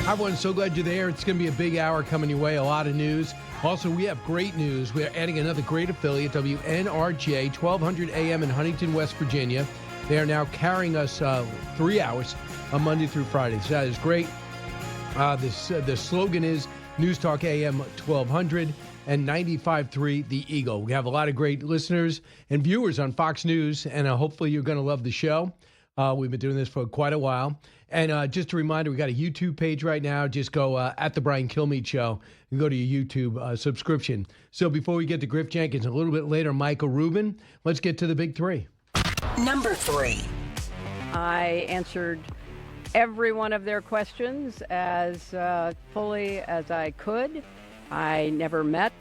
Hi, everyone. So glad you're there. It's going to be a big hour coming your way. A lot of news. Also, we have great news. We're adding another great affiliate, WNRJ, 1200 AM in Huntington, West Virginia. They are now carrying us 3 hours on Monday through Friday. So that is great. The slogan is News Talk AM 1200 and 95.3 The Eagle. We have a lot of great listeners and viewers on Fox News, and hopefully you're going to love the show. We've been doing this for quite a while. And just a reminder, we got a YouTube page right now. Just go at the Brian Kilmeade Show and go to your YouTube subscription. So before we get to Griff Jenkins, a little bit later, Michael Rubin, let's get to the big three. Number 3. I answered every one of their questions as fully as I could. I never met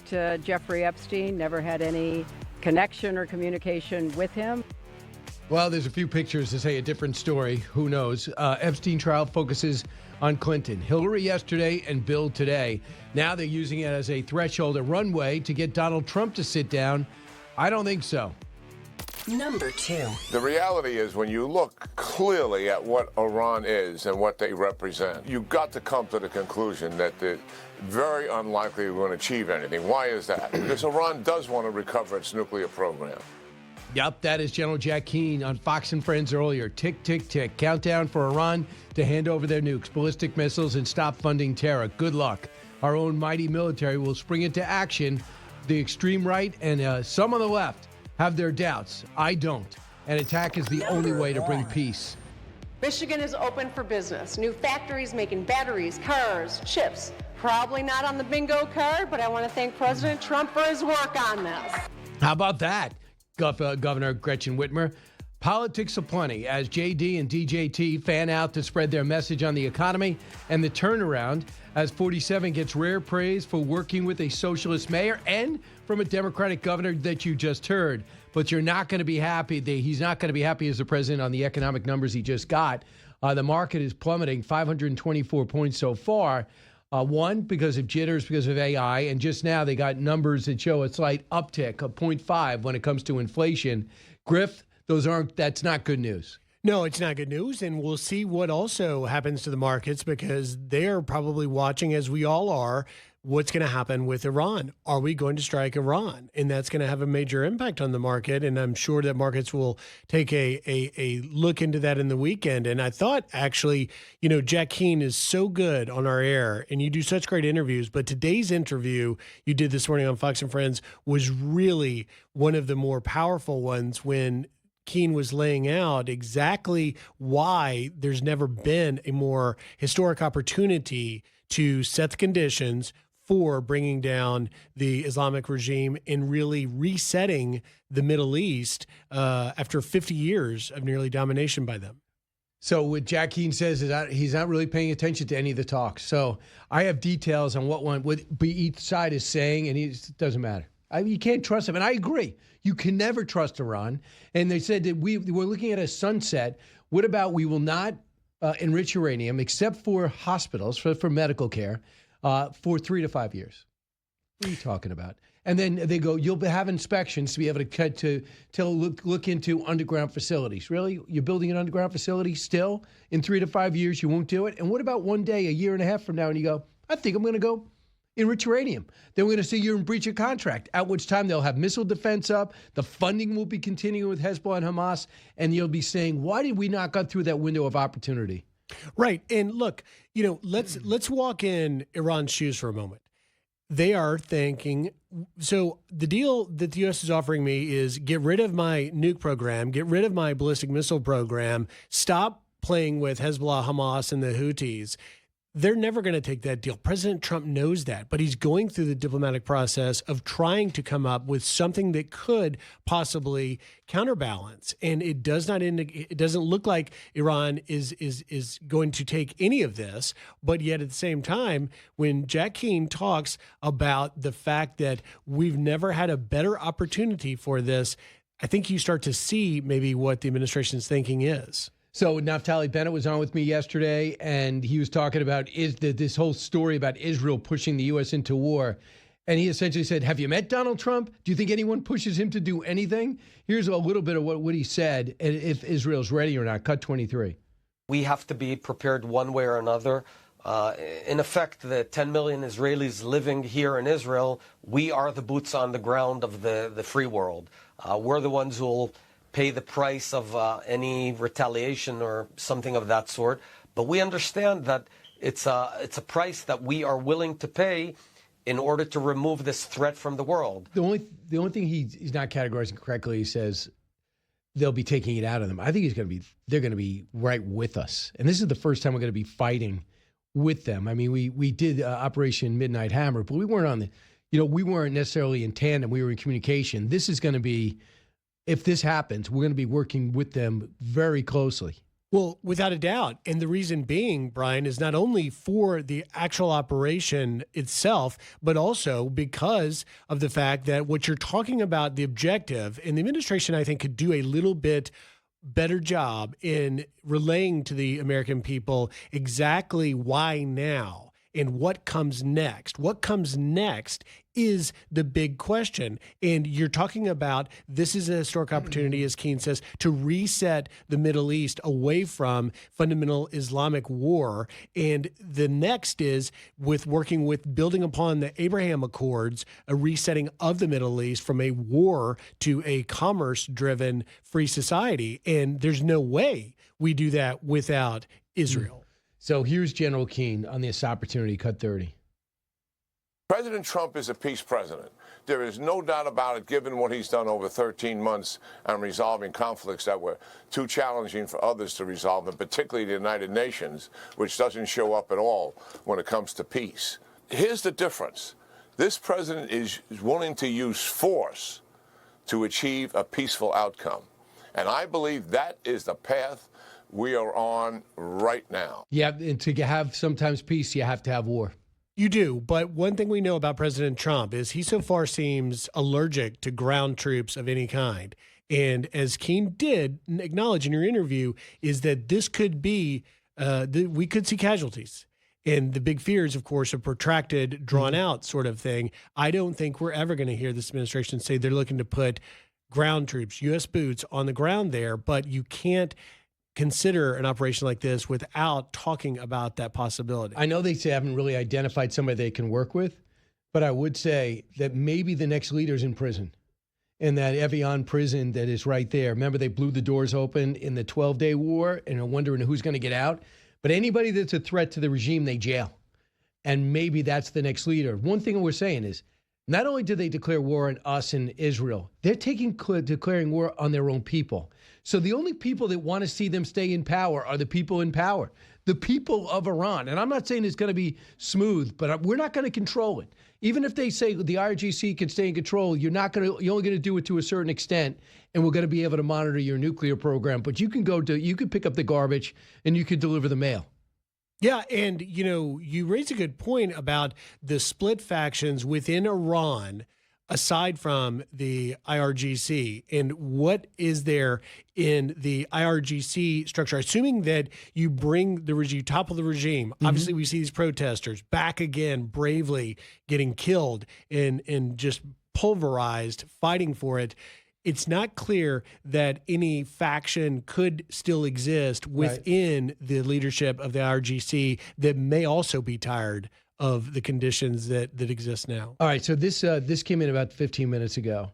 Jeffrey Epstein, never had any connection or communication with him. Well, there's a few pictures to say a different story. Who knows? Epstein trial focuses on Clinton. Hillary yesterday and Bill today. Now they're using it as a threshold, a runway to get Donald Trump to sit down. I don't think so. Number 2. The reality is when you look clearly at what Iran is and what they represent, you've got to come to the conclusion that they're very unlikely we're going to achieve anything. Why is that? Because Iran does want to recover its nuclear program. Yep, that is General Jack Keane on Fox and Friends earlier. Tick, tick, tick. Countdown for Iran to hand over their nukes, ballistic missiles, and stop funding terror. Good luck. Our own mighty military will spring into action. The extreme right and some on the left have their doubts. I don't. An attack is the only way to bring peace. Michigan is open for business. New factories making batteries, cars, chips. Probably not on the bingo card, but I want to thank President Trump for his work on this. How about that? Governor Gretchen Whitmer. Politics aplenty as JD and DJT fan out to spread their message on the economy and the turnaround as 47 gets rare praise for working with a socialist mayor and from a Democratic governor that you just heard. But you're not going to be happy. He's not going to be happy as the president on the economic numbers he just got. The market is plummeting 524 points so far. One, because of jitters, because of AI, and just now they got numbers that show a slight uptick of 0.5 when it comes to inflation. Griff, that's not good news. No, it's not good news, and we'll see what also happens to the markets because they're probably watching, as we all are, what's going to happen with Iran. Are we going to strike Iran? And that's going to have a major impact on the market, and I'm sure that markets will take a look into that in the weekend. And I thought, actually, Jack Keane is so good on our air, and you do such great interviews, but today's interview you did this morning on Fox and Friends was really one of the more powerful ones when Keane was laying out exactly why there's never been a more historic opportunity to set the conditions for bringing down the Islamic regime and really resetting the Middle East after 50 years of nearly domination by them. So what Jack Keane says is that he's not really paying attention to any of the talks. So I have details on what each side is saying, and it doesn't matter. You can't trust him, and I agree. You can never trust Iran. And they said that we're looking at a sunset. What about we will not enrich uranium except for hospitals, for medical care, for 3 to 5 years? What are you talking about? And then they go, you'll have inspections to be able to look into underground facilities. Really? You're building an underground facility still? In 3 to 5 years, you won't do it? And what about one day, a year and a half from now, and you go, I think I'm going to go enrich uranium. Then we're going to see you're in breach of contract, at which time they'll have missile defense up. The funding will be continuing with Hezbollah and Hamas. And you'll be saying, why did we not go through that window of opportunity? Right. And look, let's walk in Iran's shoes for a moment. They are thinking, so the deal that the U.S. is offering me is get rid of my nuke program, get rid of my ballistic missile program, stop playing with Hezbollah, Hamas, and the Houthis. They're never going to take that deal. President Trump knows that, but he's going through the diplomatic process of trying to come up with something that could possibly counterbalance. And it doesn't look like Iran is going to take any of this. But yet at the same time, when Jack Keane talks about the fact that we've never had a better opportunity for this, I think you start to see maybe what the administration's thinking is. So Naftali Bennett was on with me yesterday, and he was talking about this whole story about Israel pushing the U.S. into war. And he essentially said, have you met Donald Trump? Do you think anyone pushes him to do anything? Here's a little bit of what he said, if Israel's ready or not. Cut 23. We have to be prepared one way or another in effect, the 10 million Israelis living here in Israel, we are the boots on the ground of the free world. We're the ones who will pay the price of any retaliation or something of that sort. But we understand that it's a price that we are willing to pay in order to remove this threat from the world. The only thing he's not categorizing correctly, he says they'll be taking it out of them. I think they're going to be right with us. And this is the first time we're going to be fighting with them. I mean, we did Operation Midnight Hammer, but we weren't on we weren't necessarily in tandem. We were in communication. This is going to be, if this happens, we're going to be working with them very closely. Well, without a doubt. And the reason being, Brian, is not only for the actual operation itself, but also because of the fact that what you're talking about, the objective, and the administration, I think, could do a little bit better job in relaying to the American people exactly why now and what comes next. What comes next is the big question. And you're talking about, this is a historic opportunity, as Keane says, to reset the Middle East away from fundamental Islamic war. And the next is with working with building upon the Abraham Accords, a resetting of the Middle East from a war to a commerce-driven free society. And there's no way we do that without Israel. So here's General Keane on this opportunity, cut 30. President Trump is a peace president. There is no doubt about it, given what he's done over 13 months on resolving conflicts that were too challenging for others to resolve, and particularly the United Nations, which doesn't show up at all when it comes to peace. Here's the difference. This president is willing to use force to achieve a peaceful outcome. And I believe that is the path we are on right now. Yeah, and to have sometimes peace, you have to have war. You do, but one thing we know about President Trump is he so far seems allergic to ground troops of any kind. And as Keane did acknowledge in your interview, is that this could be, we could see casualties. And the big fears, of course, a protracted, drawn out sort of thing. I don't think we're ever going to hear this administration say they're looking to put ground troops, U.S. boots on the ground there, but you can't consider an operation like this without talking about that possibility. I know they haven't really identified somebody they can work with, but I would say that maybe the next leader's in prison, in that Evian prison that is right there. Remember, they blew the doors open in the 12-day war, and are wondering who's going to get out. But anybody that's a threat to the regime, they jail. And maybe that's the next leader. One thing we're saying is, not only do they declare war on us and Israel, they're declaring war on their own people. So the only people that want to see them stay in power are the people in power, the people of Iran. And I'm not saying it's going to be smooth, but we're not going to control it. Even if they say the IRGC can stay in control, you're only going to do it to a certain extent, and we're going to be able to monitor your nuclear program. But you can pick up the garbage and you can deliver the mail. Yeah, and you raise a good point about the split factions within Iran, aside from the IRGC, and what is there in the IRGC structure? Assuming that you bring the regime, topple the regime. Obviously, we see these protesters back again, bravely getting killed and just pulverized, fighting for it. It's not clear that any faction could still exist within the leadership of the IRGC that may also be tired of the conditions that exist now. All right, so this came in about 15 minutes ago.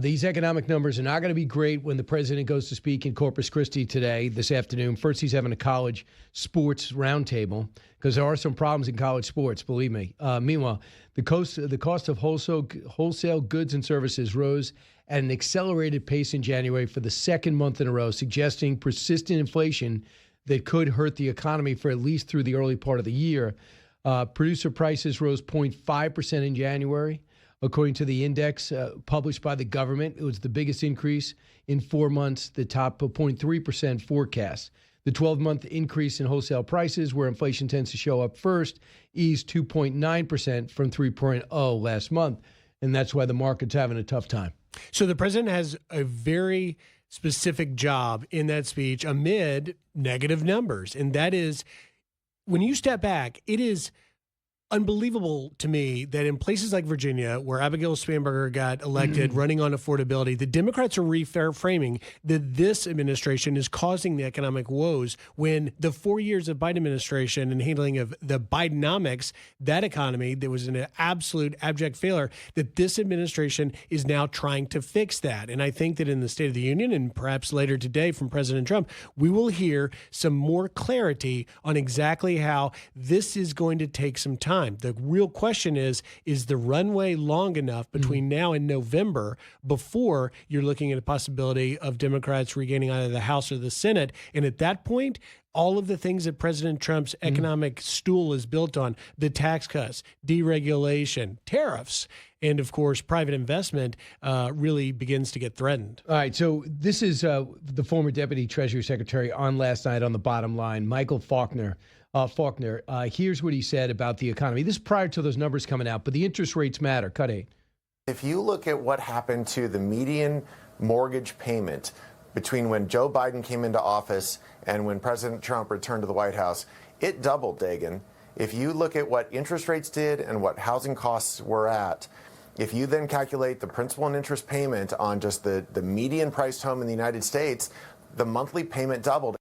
These economic numbers are not going to be great when the president goes to speak in Corpus Christi this afternoon. First, he's having a college sports roundtable because there are some problems in college sports, believe me. Meanwhile, the cost of wholesale goods and services rose at an accelerated pace in January for the second month in a row, suggesting persistent inflation that could hurt the economy for at least through the early part of the year. Producer prices rose 0.5% in January. According to the index published by the government, it was the biggest increase in 4 months, the top 0.3% forecast. The 12-month increase in wholesale prices, where inflation tends to show up first, eased 2.9% from 3.0% last month. And that's why the market's having a tough time. So the president has a very specific job in that speech amid negative numbers. And that is, when you step back, it is unbelievable to me that in places like Virginia, where Abigail Spanberger got elected running on affordability, the Democrats are reframing that this administration is causing the economic woes when the 4 years of Biden administration and handling of the Bidenomics, that economy that was an absolute abject failure, that this administration is now trying to fix that. And I think that in the State of the Union and perhaps later today from President Trump, we will hear some more clarity on exactly how this is going to take some time. The real question is the runway long enough between now and November before you're looking at a possibility of Democrats regaining either the House or the Senate? And at that point, all of the things that President Trump's economic stool is built on, the tax cuts, deregulation, tariffs, and of course, private investment really begins to get threatened. All right, so this is the former Deputy Treasury Secretary on last night on the Bottom Line, Michael Faulkner. Here's what he said about the economy. This is prior to those numbers coming out, but the interest rates matter. Cut 8. If you look at what happened to the median mortgage payment between when Joe Biden came into office and when President Trump returned to the White House, it doubled, Dagan. If you look at what interest rates did and what housing costs were at, if you then calculate the principal and interest payment on just the median priced home in the United States, the monthly payment doubled.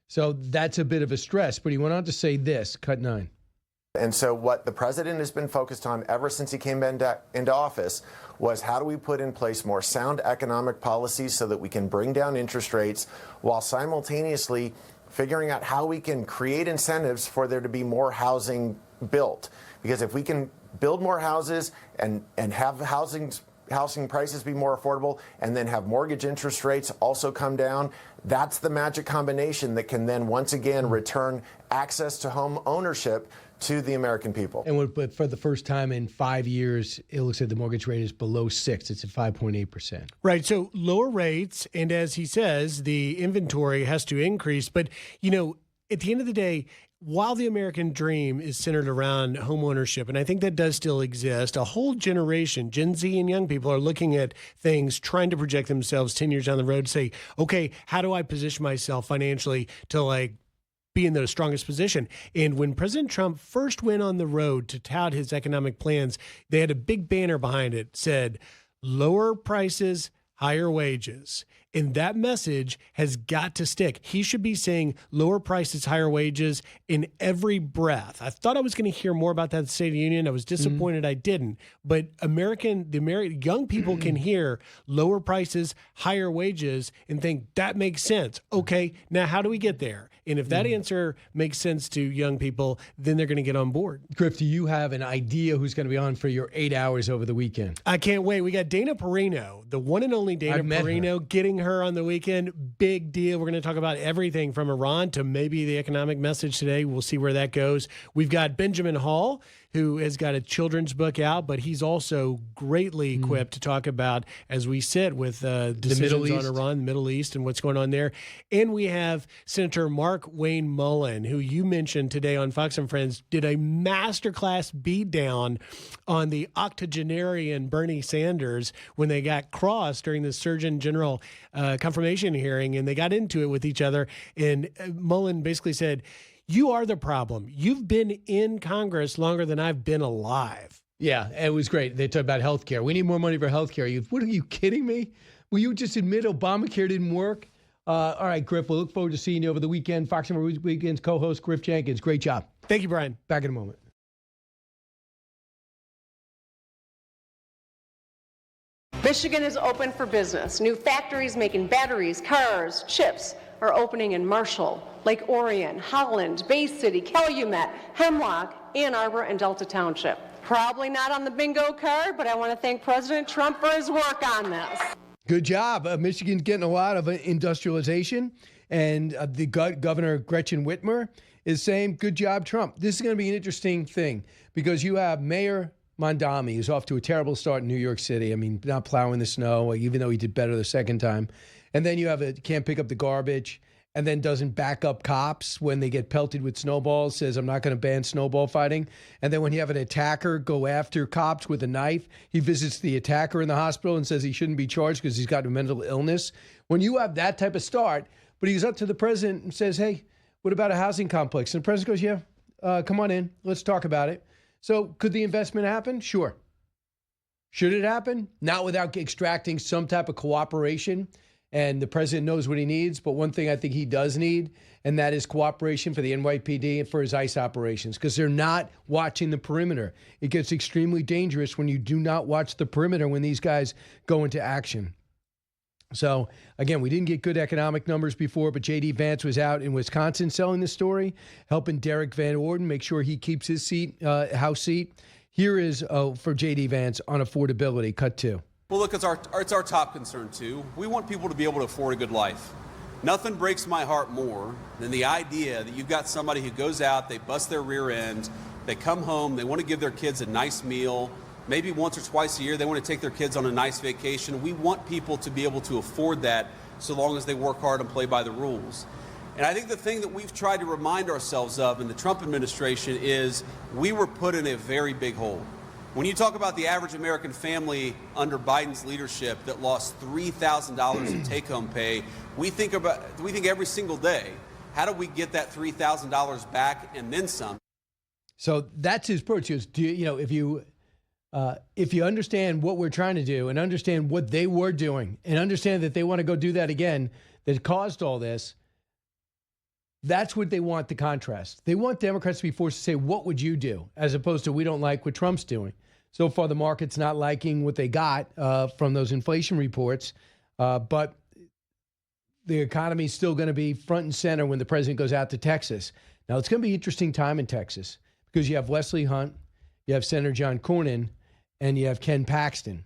So that's a bit of a stress, but he went on to say this, cut 9. And so what the president has been focused on ever since he came into office was how do we put in place more sound economic policies so that we can bring down interest rates while simultaneously figuring out how we can create incentives for there to be more housing built. Because if we can build more houses and have housing prices be more affordable and then have mortgage interest rates also come down, that's the magic combination that can then once again return access to home ownership to the American people. But for the first time in 5 years, it looks like the mortgage rate is below 6. It's at 5.8%. Right. So lower rates. And as he says, the inventory has to increase. But, you know, at the end of the day, while the American dream is centered around home ownership, and I think that does still exist, a whole generation, Gen Z and young people, are looking at things, trying to project themselves 10 years down the road, say, okay, how do I position myself financially to be in the strongest position? And when President Trump first went on the road to tout his economic plans, they had a big banner behind it, said, lower prices, higher wages. And that message has got to stick. He should be saying lower prices, higher wages in every breath. I thought I was going to hear more about that in the State of the Union. I was disappointed I didn't. But the young people can hear lower prices, higher wages and think that makes sense. Okay, now how do we get there? And if that answer makes sense to young people, then they're going to get on board. Griff, do you have an idea who's going to be on for your 8 hours over the weekend? I can't wait. We got Dana Perino, the one and only Dana Perino, getting her on the weekend. Big deal. We're going to talk about everything from Iran to maybe the economic message today. We'll see where that goes. We've got Benjamin Hall, who has got a children's book out, but he's also greatly equipped to talk about, as we sit with decisions on Iran, the Middle East, and what's going on there. And we have Senator Mark Wayne Mullen, who you mentioned today on Fox and Friends, did a masterclass beatdown on the octogenarian Bernie Sanders when they got crossed during the Surgeon General confirmation hearing, and they got into it with each other. And Mullen basically said, you are the problem. You've been in Congress longer than I've been alive. Yeah, it was great. They talked about health care. We need more money for health care. What are you kidding me? Will you just admit Obamacare didn't work? All right, Griff, we'll look forward to seeing you over the weekend. Fox and Weekends co-host Griff Jenkins. Great job. Thank you, Brian. Back in a moment. Michigan is open for business. New factories making batteries, cars, chips are opening in Marshall, Lake Orion, Holland, Bay City, Calumet, Hemlock, Ann Arbor, and Delta Township. Probably not on the bingo card, but I want to thank President Trump for his work on this. Good job. Michigan's getting a lot of industrialization, and the Governor Gretchen Whitmer is saying, good job, Trump. This is going to be an interesting thing because you have Mayor Mondami, who's off to a terrible start in New York City. I mean, not plowing the snow, even though he did better the second time. And then you have can't pick up the garbage, and then doesn't back up cops when they get pelted with snowballs, says, I'm not going to ban snowball fighting. And then when you have an attacker go after cops with a knife, he visits the attacker in the hospital and says he shouldn't be charged because he's got a mental illness. When you have that type of start, but he goes up to the president and says, hey, what about a housing complex? And the president goes, yeah, come on in. Let's talk about it. So could the investment happen? Sure. Should it happen? Not without extracting some type of cooperation. And the president knows what he needs. But one thing I think he does need, and that is cooperation for the NYPD and for his ICE operations, because they're not watching the perimeter. It gets extremely dangerous when you do not watch the perimeter when these guys go into action. So, again, we didn't get good economic numbers before, but J.D. Vance was out in Wisconsin selling the story, helping Derek Van Orden make sure he keeps his seat, House seat. Here is for J.D. Vance on affordability, cut 2. Well, look, it's our top concern, too. We want people to be able to afford a good life. Nothing breaks my heart more than the idea that you've got somebody who goes out, they bust their rear end, they come home, they want to give their kids a nice meal. Maybe once or twice a year, they want to take their kids on a nice vacation. We want people to be able to afford that so long as they work hard and play by the rules. And I think the thing that we've tried to remind ourselves of in the Trump administration is we were put in a very big hole. When you talk about the average American family under Biden's leadership that lost $3,000 in take-home pay, we think every single day, how do we get that $3,000 back and then some? So that's his approach. If you understand what we're trying to do and understand what they were doing and understand that they want to go do that again, that caused all this, that's what they want, the contrast. They want Democrats to be forced to say, what would you do? As opposed to, we don't like what Trump's doing. So far, the market's not liking what they got from those inflation reports, but the economy is still going to be front and center when the president goes out to Texas. Now, it's going to be an interesting time in Texas because you have Leslie Hunt, you have Senator John Cornyn, and you have Ken Paxton.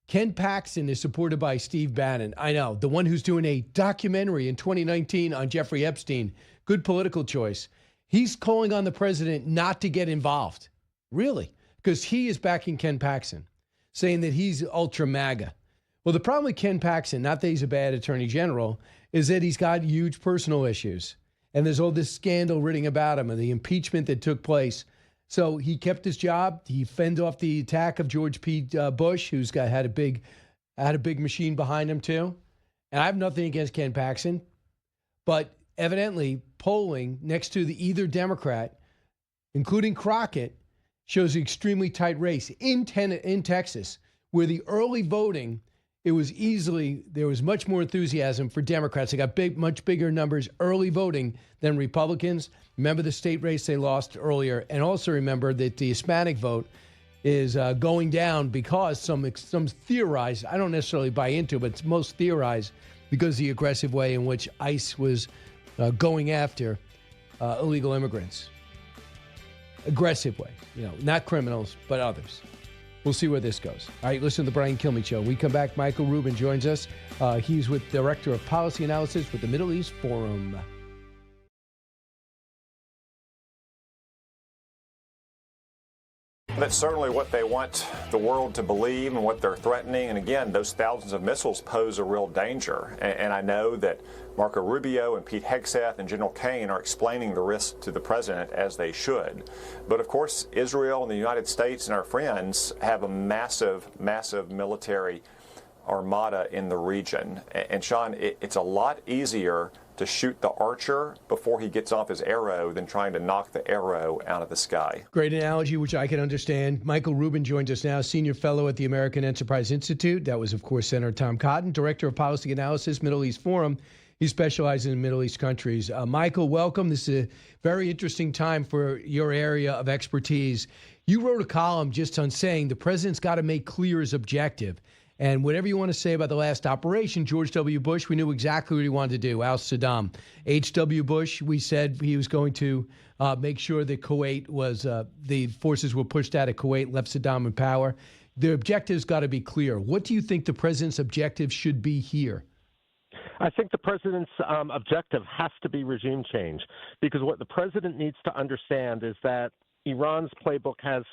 Ken Paxton is supported by Steve Bannon. I know, the one who's doing a documentary in 2019 on Jeffrey Epstein. Good political choice. He's calling on the president not to get involved. Really? Because he is backing Ken Paxton, saying that he's ultra MAGA. Well, the problem with Ken Paxton, not that he's a bad attorney general, is that he's got huge personal issues. And there's all this scandal written about him and the impeachment that took place. So he kept his job. He fended off the attack of George P. Bush, who's had a big machine behind him too. And I have nothing against Ken Paxton, but evidently polling next to the either Democrat, including Crockett, shows an extremely tight race in Texas, where the early voting, there was much more enthusiasm for Democrats. They got much bigger numbers early voting than Republicans. Remember the state race they lost earlier, and also remember that the Hispanic vote is going down because some theorize, I don't necessarily buy into, but most theorize because of the aggressive way in which ICE was going after illegal immigrants. Aggressive way, not criminals, but others. We'll see where this goes. All right, listen to the Brian Kilmeade Show. We come back. Michael Rubin joins us. He's with Director of Policy Analysis with the Middle East Forum. That's certainly what they want the world to believe and what they're threatening. And again, those thousands of missiles pose a real danger. And I know that Marco Rubio and Pete Hegseth and General Keane are explaining the risk to the president, as they should. But of course, Israel and the United States and our friends have a massive, massive military armada in the region. And Sean, it's a lot easier to shoot the archer before he gets off his arrow than trying to knock the arrow out of the sky. Great analogy, which I can understand. Michael Rubin joins us now, Senior Fellow at the American Enterprise Institute. That was, of course, Senator Tom Cotton, Director of Policy Analysis, Middle East Forum. He specializes in Middle East countries. Michael, welcome. This is a very interesting time for your area of expertise. You wrote a column just on saying the president's got to make clear his objective. And whatever you want to say about the last operation, George W. Bush, we knew exactly what he wanted to do, oust Saddam. H.W. Bush, we said he was going to make sure that Kuwait was, the forces were pushed out of Kuwait, left Saddam in power. The objective's got to be clear. What do you think the president's objective should be here? I think the president's objective has to be regime change, because what the president needs to understand is that Iran's playbook has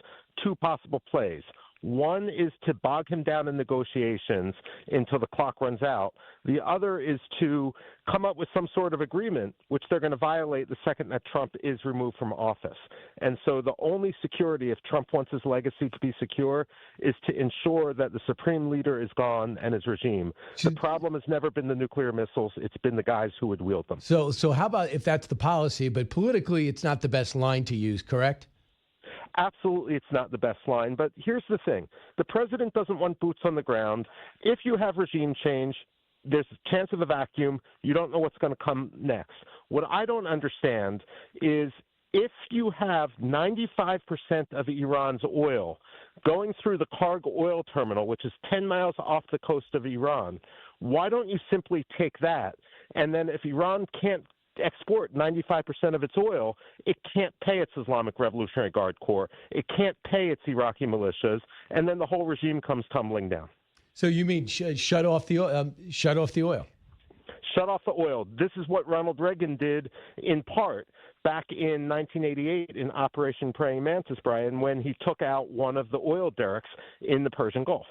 two possible plays. One is to bog him down in negotiations until the clock runs out. The other is to come up with some sort of agreement, which they're going to violate the second that Trump is removed from office. And so the only security, if Trump wants his legacy to be secure, is to ensure that the supreme leader is gone and his regime. The problem has never been the nuclear missiles. It's been the guys who would wield them. So how about if that's the policy, but politically it's not the best line to use, correct? Absolutely, it's not the best line. But here's the thing. The president doesn't want boots on the ground. If you have regime change, there's a chance of a vacuum. You don't know what's going to come next. What I don't understand is if you have 95% of Iran's oil going through the Karg oil terminal, which is 10 miles off the coast of Iran, why don't you simply take that? And then if Iran can't export 95% of its oil, it can't pay its Islamic Revolutionary Guard Corps. It can't pay its Iraqi militias, and then the whole regime comes tumbling down. So you mean shut off the oil? Shut off the oil. Shut off the oil. This is what Ronald Reagan did in part back in 1988 in Operation Praying Mantis, Brian, when he took out one of the oil derricks in the Persian Gulf.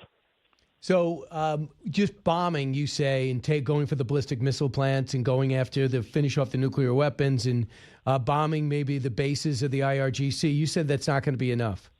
So just bombing, you say, and going for the ballistic missile plants and going after finish off the nuclear weapons and bombing maybe the bases of the IRGC. You said that's not going to be enough.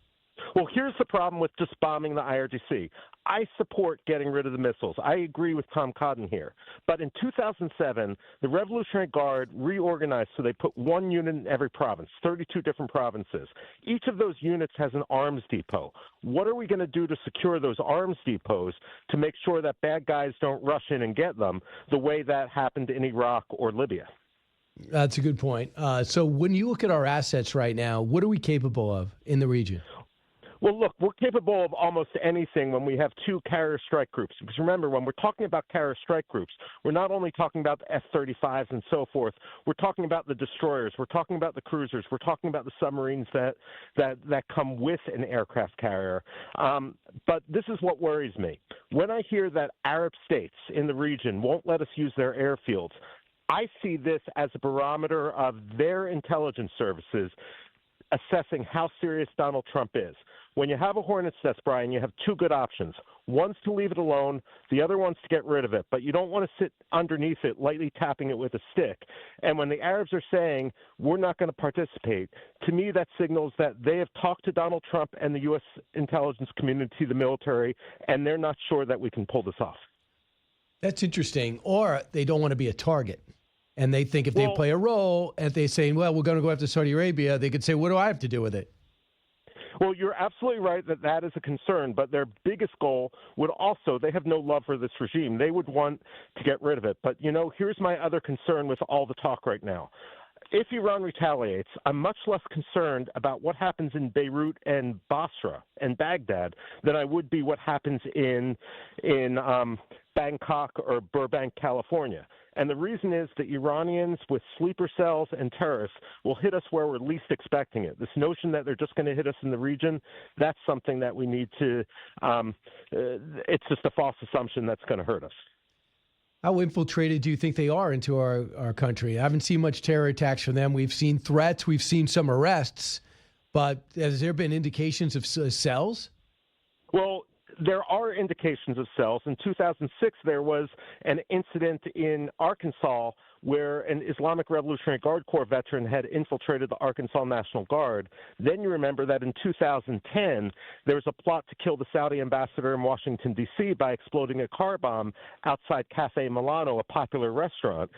Well, here's the problem with just bombing the IRGC. I support getting rid of the missiles. I agree with Tom Cotton here. But in 2007, the Revolutionary Guard reorganized so they put one unit in every province, 32 different provinces. Each of those units has an arms depot. What are we going to do to secure those arms depots to make sure that bad guys don't rush in and get them the way that happened in Iraq or Libya? That's a good point. So when you look at our assets right now, what are we capable of in the region? Well, look, we're capable of almost anything when we have two carrier strike groups. Because remember, when we're talking about carrier strike groups, we're not only talking about the F-35s and so forth. We're talking about the destroyers. We're talking about the cruisers. We're talking about the submarines that come with an aircraft carrier. But this is what worries me. When I hear that Arab states in the region won't let us use their airfields, I see this as a barometer of their intelligence services assessing how serious Donald Trump is. When you have a hornet's nest, Brian, you have two good options. One's to leave it alone. The other one's to get rid of it. But you don't want to sit underneath it, lightly tapping it with a stick. And when the Arabs are saying, we're not going to participate, to me that signals that they have talked to Donald Trump and the U.S. intelligence community, the military, and they're not sure that we can pull this off. That's interesting. Or they don't want to be a target. And they think if they play a role, and they say, well, we're going to go after Saudi Arabia, they could say, what do I have to do with it? Well, you're absolutely right that that is a concern, but their biggest goal would also, they have no love for this regime. They would want to get rid of it. But, you know, here's my other concern with all the talk right now. If Iran retaliates, I'm much less concerned about what happens in Beirut and Basra and Baghdad than I would be what happens in Bangkok or Burbank, California. And the reason is that Iranians with sleeper cells and terrorists will hit us where we're least expecting it. This notion that they're just going to hit us in the region, that's something that we need to it's just a false assumption that's going to hurt us. How infiltrated do you think they are into our country? I haven't seen much terror attacks from them. We've seen threats. We've seen some arrests. But has there been indications of cells? Well, there are indications of cells. In 2006, there was an incident in Arkansas where an Islamic Revolutionary Guard Corps veteran had infiltrated the Arkansas National Guard. Then you remember that in 2010, there was a plot to kill the Saudi ambassador in Washington, D.C. by exploding a car bomb outside Cafe Milano, a popular restaurant.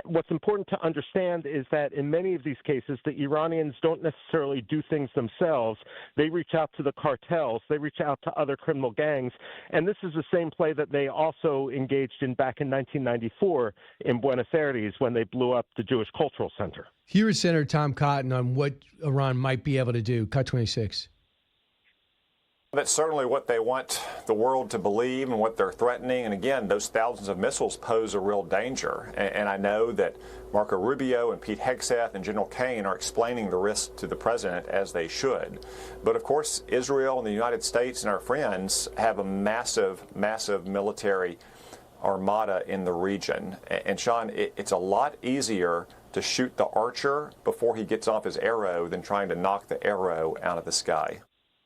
What's important to understand is that in many of these cases, the Iranians don't necessarily do things themselves. They reach out to the cartels. They reach out to other criminal gangs. And this is the same play that they also engaged in back in 1994 in Buenos Aires, when they blew up the Jewish Cultural Center. Here is Senator Tom Cotton on what Iran might be able to do. Cut 26. That's certainly what they want the world to believe and what they're threatening. And again, those thousands of missiles pose a real danger. And I know that Marco Rubio and Pete Hegseth and General Keane are explaining the risk to the president, as they should. But of course, Israel and the United States and our friends have a massive, massive military armada in the region. And Sean, it's a lot easier to shoot the archer before he gets off his arrow than trying to knock the arrow out of the sky.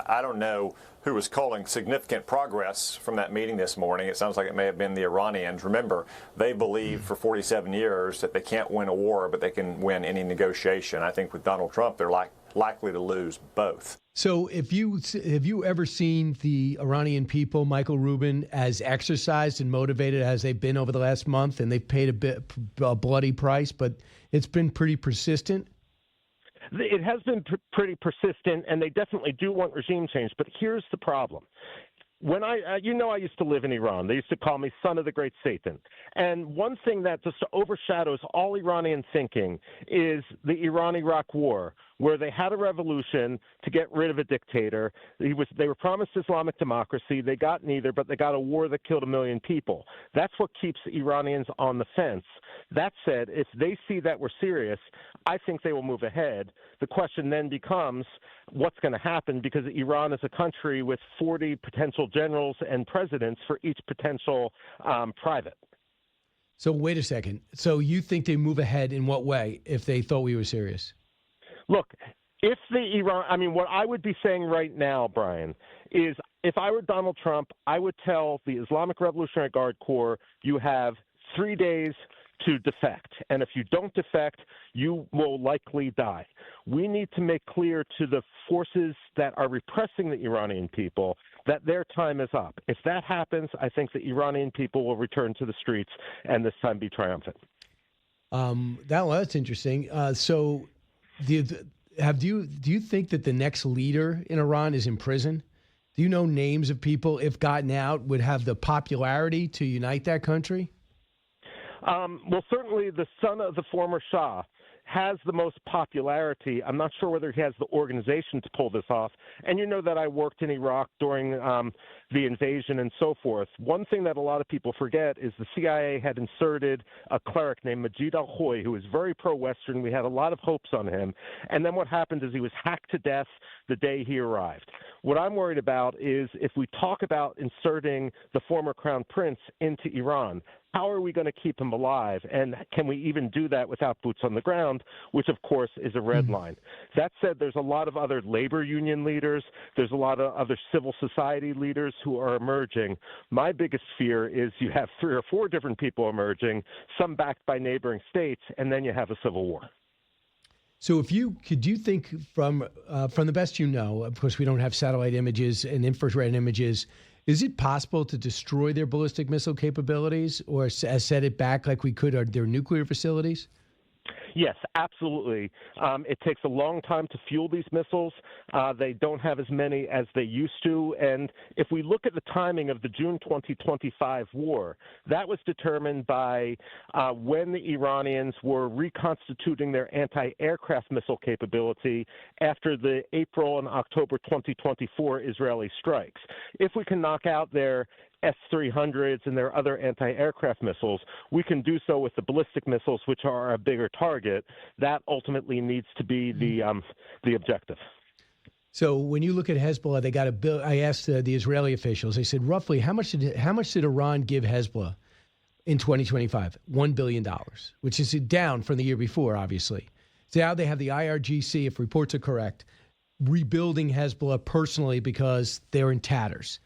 I don't know who was calling significant progress from that meeting this morning. It sounds like it may have been the Iranians. Remember, they believe for 47 years that they can't win a war, but they can win any negotiation. I think with Donald Trump, they're likely to lose both. So have you ever seen the Iranian people, Michael Rubin, as exercised and motivated as they've been over the last month? And they've paid a bloody price, but it's been pretty persistent. It has been pretty persistent, and they definitely do want regime change. But here's the problem. When I used to live in Iran. They used to call me son of the great Satan. And one thing that just overshadows all Iranian thinking is the Iran-Iraq war, where they had a revolution to get rid of a dictator. They were promised Islamic democracy. They got neither, but they got a war that killed 1 million people. That's what keeps Iranians on the fence. That said, if they see that we're serious, I think they will move ahead. The question then becomes what's going to happen, because Iran is a country with 40 potential generals and presidents for each potential private. So wait a second. So you think they move ahead in what way if they thought we were serious? Look, if what I would be saying right now, Brian, is if I were Donald Trump, I would tell the Islamic Revolutionary Guard Corps, you have 3 days to defect. And if you don't defect, you will likely die. We need to make clear to the forces that are repressing the Iranian people that their time is up. If that happens, I think the Iranian people will return to the streets and this time be triumphant. That's interesting. So do you think that the next leader in Iran is in prison? Do you know names of people, if gotten out, would have the popularity to unite that country? Well, certainly the son of the former Shah has the most popularity. I'm not sure whether he has the organization to pull this off. And you know that I worked in Iraq during the invasion and so forth. One thing that a lot of people forget is the CIA had inserted a cleric named Majid al-Hoy, who was very pro-Western. We had a lot of hopes on him. And then what happened is he was hacked to death the day he arrived. What I'm worried about is if we talk about inserting the former crown prince into Iran, how are we going to keep him alive? And can we even do that without boots on the ground, which, of course, is a red line? That said, there's a lot of other labor union leaders. There's a lot of other civil society leaders who are emerging. My biggest fear is you have 3 or 4 different people emerging, some backed by neighboring states, and then you have a civil war. So do you think from the best you know, of course, we don't have satellite images and infrared images, is it possible to destroy their ballistic missile capabilities or set it back like we could their nuclear facilities? Yes, absolutely. It takes a long time to fuel these missiles. They don't have as many as they used to. And if we look at the timing of the June 2025 war, that was determined by when the Iranians were reconstituting their anti-aircraft missile capability after the April and October 2024 Israeli strikes. If we can knock out their S-300s and their other anti-aircraft missiles, we can do so with the ballistic missiles, which are a bigger target. That ultimately needs to be the objective. So when you look at Hezbollah, they got a bill. I asked the Israeli officials. They said roughly how much did Iran give Hezbollah in 2025? $1 billion, which is down from the year before, obviously. So now they have the IRGC, if reports are correct, rebuilding Hezbollah personally because they're in tatters.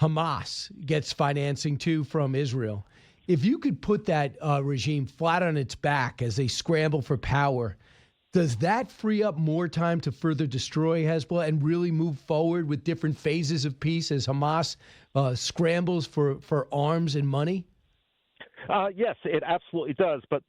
Hamas gets financing too from Israel. If you could put that regime flat on its back as they scramble for power, does that free up more time to further destroy Hezbollah and really move forward with different phases of peace as Hamas scrambles for arms and money? Yes, it absolutely does. But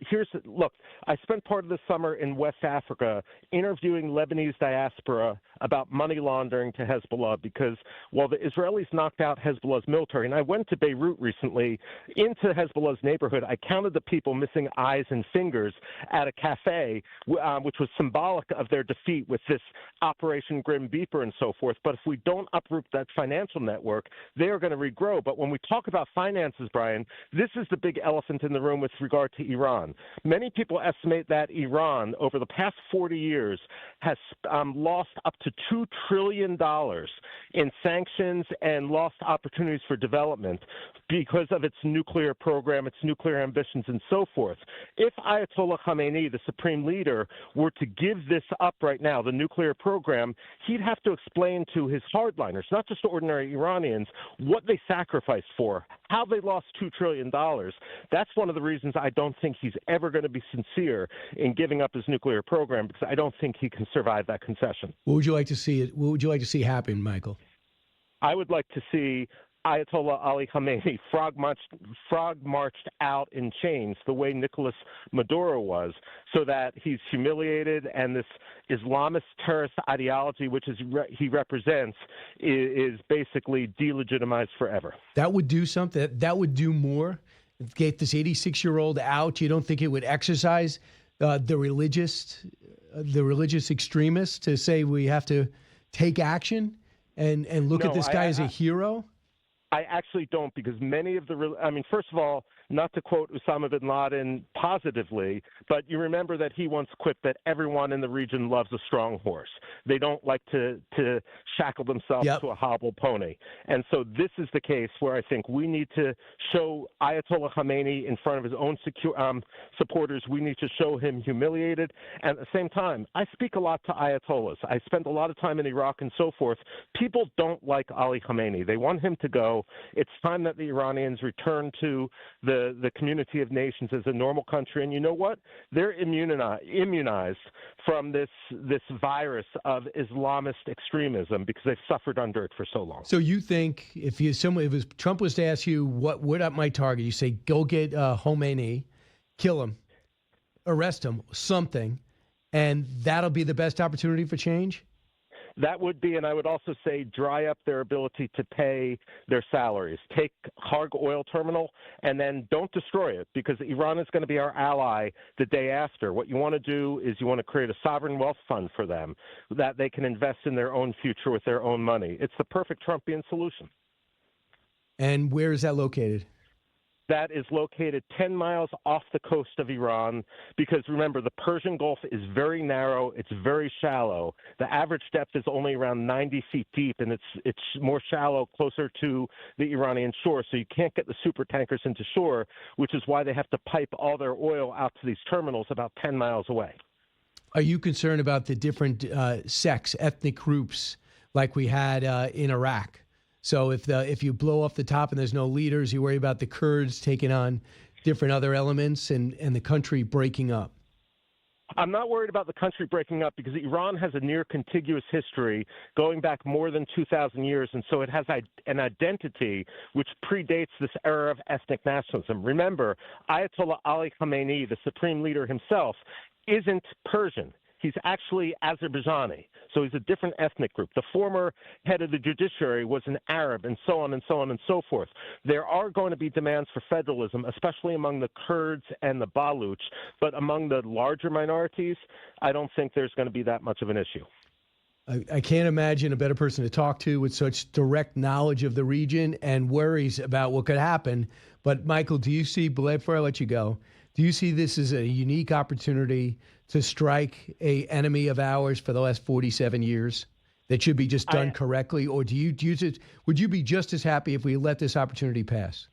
look, I spent part of the summer in West Africa interviewing Lebanese diaspora about money laundering to Hezbollah because while the Israelis knocked out Hezbollah's military, and I went to Beirut recently into Hezbollah's neighborhood, I counted the people missing eyes and fingers at a cafe, which was symbolic of their defeat with this Operation Grim Reaper and so forth. But if we don't uproot that financial network, they are going to regrow. But when we talk about finances, Brian, this is the big elephant in the room with regard to Iran. Many people estimate that Iran, over the past 40 years, has lost up to $2 trillion in sanctions and lost opportunities for development because of its nuclear program, its nuclear ambitions, and so forth. If Ayatollah Khamenei, the supreme leader, were to give this up right now, the nuclear program, he'd have to explain to his hardliners, not just ordinary Iranians, what they sacrificed for, how they lost $2 trillion. That's one of the reasons I don't think he's ever going to be sincere in giving up his nuclear program, because I don't think he can survive that concession. What would you like to see happen, Michael? I would like to see Ayatollah Ali Khamenei frog marched out in chains the way Nicolas Maduro was, so that he's humiliated, and this Islamist terrorist ideology, which he represents, is basically delegitimized forever. That would do something. That would do more. Get this 86-year-old out. You don't think it would exercise the religious extremists to say we have to take action and look at this guy as a hero? I actually don't, because many of first of all, not to quote Osama bin Laden positively, but you remember that he once quipped that everyone in the region loves a strong horse. They don't like to shackle themselves to a hobbled pony. And so this is the case where I think we need to show Ayatollah Khamenei in front of his own supporters. We need to show him humiliated. And at the same time, I speak a lot to Ayatollahs. I spent a lot of time in Iraq and so forth. People don't like Ali Khamenei. They want him to go. It's time that the Iranians return to the community of nations as a normal country. And you know what? They're immunized from this virus of Islamist extremism because they've suffered under it for so long. So you think if Trump was to ask you what up my target, you say go get Khomeini, kill him, arrest him, something, and that'll be the best opportunity for change? That would be, and I would also say dry up their ability to pay their salaries. Take Harg Oil Terminal and then don't destroy it, because Iran is going to be our ally the day after. What you want to do is you want to create a sovereign wealth fund for them that they can invest in their own future with their own money. It's the perfect Trumpian solution. And where is that located? That is located 10 miles off the coast of Iran, because remember, the Persian Gulf is very narrow, it's very shallow. The average depth is only around 90 feet deep, and it's more shallow closer to the Iranian shore, so you can't get the super tankers into shore, which is why they have to pipe all their oil out to these terminals about 10 miles away. Are you concerned about the different ethnic groups like we had in Iraq? So if you blow off the top and there's no leaders, you worry about the Kurds taking on different other elements and the country breaking up. I'm not worried about the country breaking up, because Iran has a near contiguous history going back more than 2,000 years, and so it has an identity which predates this era of ethnic nationalism. Remember, Ayatollah Ali Khamenei, the supreme leader himself, isn't Persian. He's actually Azerbaijani, so he's a different ethnic group. The former head of the judiciary was an Arab, and so on and so on and so forth. There are going to be demands for federalism, especially among the Kurds and the Baluch, but among the larger minorities, I don't think there's going to be that much of an issue. I can't imagine a better person to talk to with such direct knowledge of the region and worries about what could happen. But, Michael, do you see, before I let you go, do you see this as a unique opportunity to strike a enemy of ours for the last 47 years that should be just done correctly? Or would you be just as happy if we let this opportunity pass?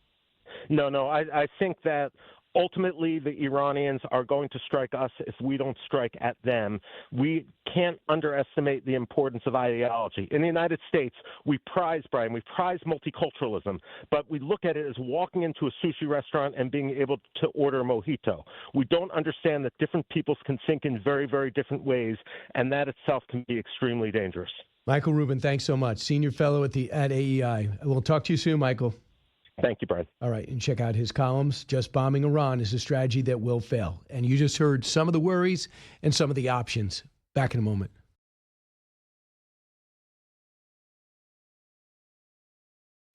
No, I think that ultimately the Iranians are going to strike us if we don't strike at them. We can't underestimate the importance of ideology. In the United States, we prize multiculturalism, but we look at it as walking into a sushi restaurant and being able to order a mojito. We don't understand that different peoples can think in very, very different ways, and that itself can be extremely dangerous. Michael Rubin, thanks so much. Senior fellow at AEI. We'll talk to you soon, Michael. Thank you, Brian. All right, and check out his columns. Just bombing Iran is a strategy that will fail. And you just heard some of the worries and some of the options. Back in a moment.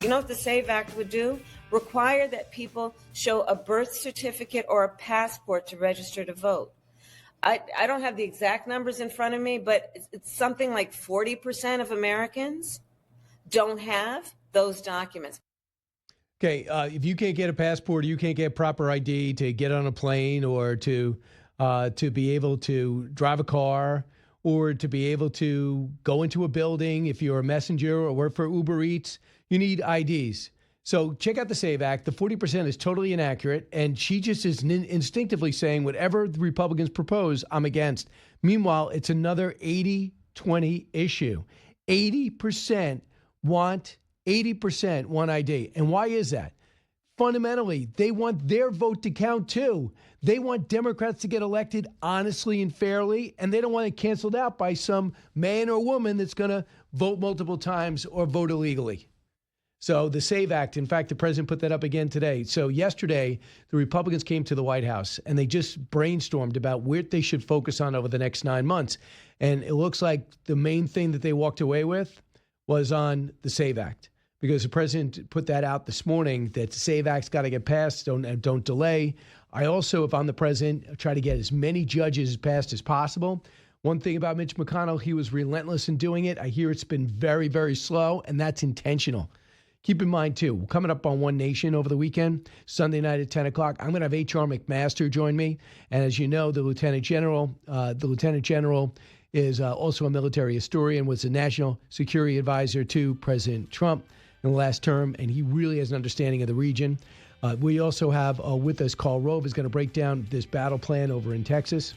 You know what the SAVE Act would do? Require that people show a birth certificate or a passport to register to vote. I don't have the exact numbers in front of me, but it's something like 40% of Americans don't have those documents. Okay, if you can't get a passport, you can't get proper ID to get on a plane, or to be able to drive a car, or to be able to go into a building. If you're a messenger or work for Uber Eats, you need IDs. So check out the SAVE Act. The 40% is totally inaccurate, and she just is instinctively saying whatever the Republicans propose, I'm against. Meanwhile, it's another 80-20 issue. 80% want ID. And why is that? Fundamentally, they want their vote to count too. They want Democrats to get elected honestly and fairly, and they don't want it canceled out by some man or woman that's going to vote multiple times or vote illegally. So the SAVE Act, in fact, the president put that up again today. So yesterday, the Republicans came to the White House and they just brainstormed about where they should focus on over the next 9 months. And it looks like the main thing that they walked away with was on the SAVE Act, because the president put that out this morning that the SAVE Act's got to get passed, don't delay. I also, if I'm the president, try to get as many judges passed as possible. One thing about Mitch McConnell, he was relentless in doing it. I hear it's been very, very slow, and that's intentional. Keep in mind, too, we're coming up on One Nation over the weekend, Sunday night at 10 o'clock. I'm going to have H.R. McMaster join me. And as you know, the Lieutenant General is also a military historian, was a national security advisor to President Trump in the last term, and he really has an understanding of the region. We also have with us Rowe, who's going to break down this battle plan over in Texas.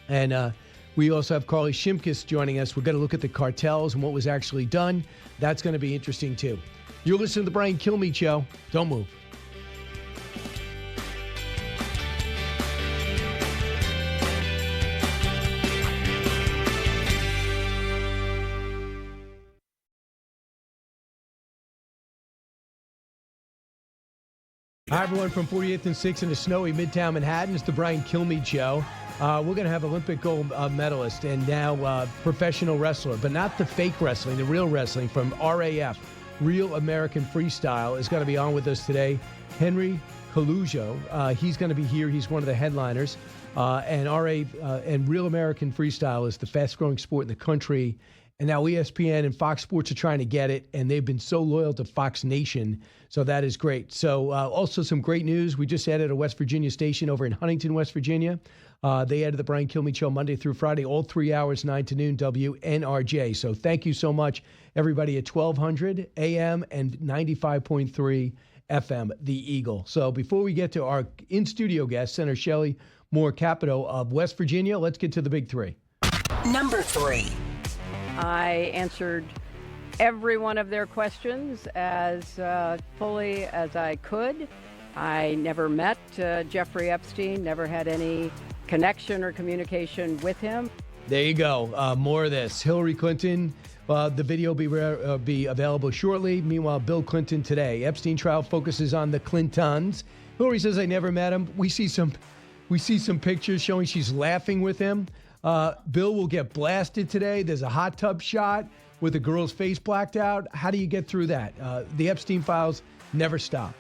And we also have Carly Shimkus joining us. We're going to look at the cartels and what was actually done. That's going to be interesting, too. You're listening to the Brian Kilmeade Show. Don't move. Hi, everyone, from 48th and 6th in the snowy Midtown Manhattan. It's the Brian Kilmeade Show. We're going to have Olympic gold medalist and now professional wrestler, but not the fake wrestling, the real wrestling from RAF, Real American Freestyle, is going to be on with us today. Henry Calujo, he's going to be here. He's one of the headliners. And Real American Freestyle is the fast-growing sport in the country. And now ESPN and Fox Sports are trying to get it, and they've been so loyal to Fox Nation, so that is great. So also some great news. We just added a West Virginia station over in Huntington, West Virginia. They added the Brian Kilmeade Show Monday through Friday, all 3 hours, 9 to noon, WNRJ. So thank you so much, everybody, at 1200 AM and 95.3 FM, The Eagle. So before we get to our in-studio guest, Senator Shelley Moore Capito of West Virginia, let's get to the big three. Number 3. I answered every one of their questions as fully as I could. I never met Jeffrey Epstein, never had any connection or communication with him. There you go. More of this. Hillary Clinton, the video will be available shortly. Meanwhile, Bill Clinton today. Epstein trial focuses on the Clintons. Hillary says I never met him. We see some pictures showing she's laughing with him. Bill will get blasted today. There's a hot tub shot with a girl's face blacked out. How do you get through that? The Epstein files never stop.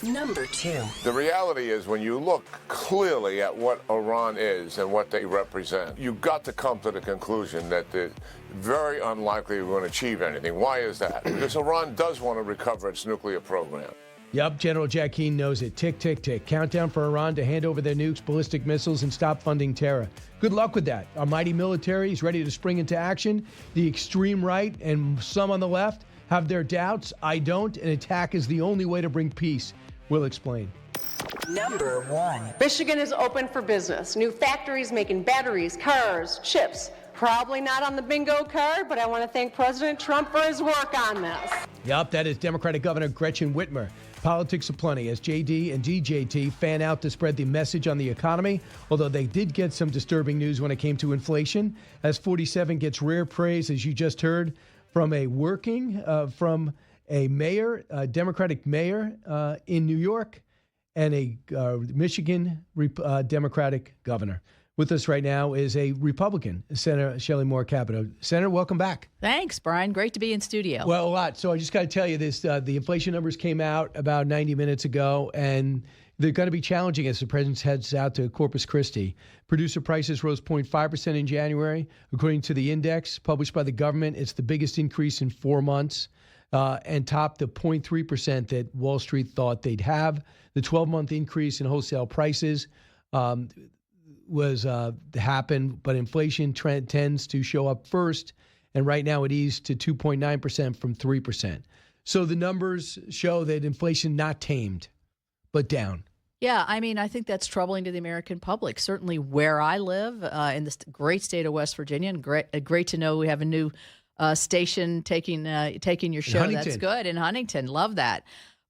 Number 2. The reality is, when you look clearly at what Iran is and what they represent, you've got to come to the conclusion that they're very unlikely we're going to achieve anything. Why is that? Because Iran does want to recover its nuclear program. Yep, General Keane knows it. Tick, tick, tick. Countdown for Iran to hand over their nukes, ballistic missiles, and stop funding terror. Good luck with that. Our mighty military is ready to spring into action. The extreme right and some on the left have their doubts. I don't. An attack is the only way to bring peace. We'll explain. Number 1. Michigan is open for business. New factories making batteries, cars, chips. Probably not on the bingo card, but I want to thank President Trump for his work on this. Yep, that is Democratic Governor Gretchen Whitmer. Politics aplenty as JD and DJT fan out to spread the message on the economy, although they did get some disturbing news when it came to inflation, as 47 gets rare praise, as you just heard, from a mayor, a Democratic mayor in New York, and a Michigan Democratic governor. With us right now is a Republican, Senator Shelley Moore Capito. Senator, welcome back. Thanks, Brian. Great to be in studio. Well, a lot. So I just got to tell you this, the inflation numbers came out about 90 minutes ago, and they're going to be challenging as the president heads out to Corpus Christi. Producer prices rose 0.5% in January. According to the index published by the government, it's the biggest increase in 4 months and topped the 0.3% that Wall Street thought they'd have. The 12-month increase in wholesale prices happened, but inflation trend tends to show up first, and right now it eased to 2.9% from 3%. So the numbers show that inflation not tamed, but down. Yeah, I mean, I think that's troubling to the American public. Certainly where I live, in this great state of West Virginia, and great to know we have a new station taking your show. That's good. In Huntington, love that.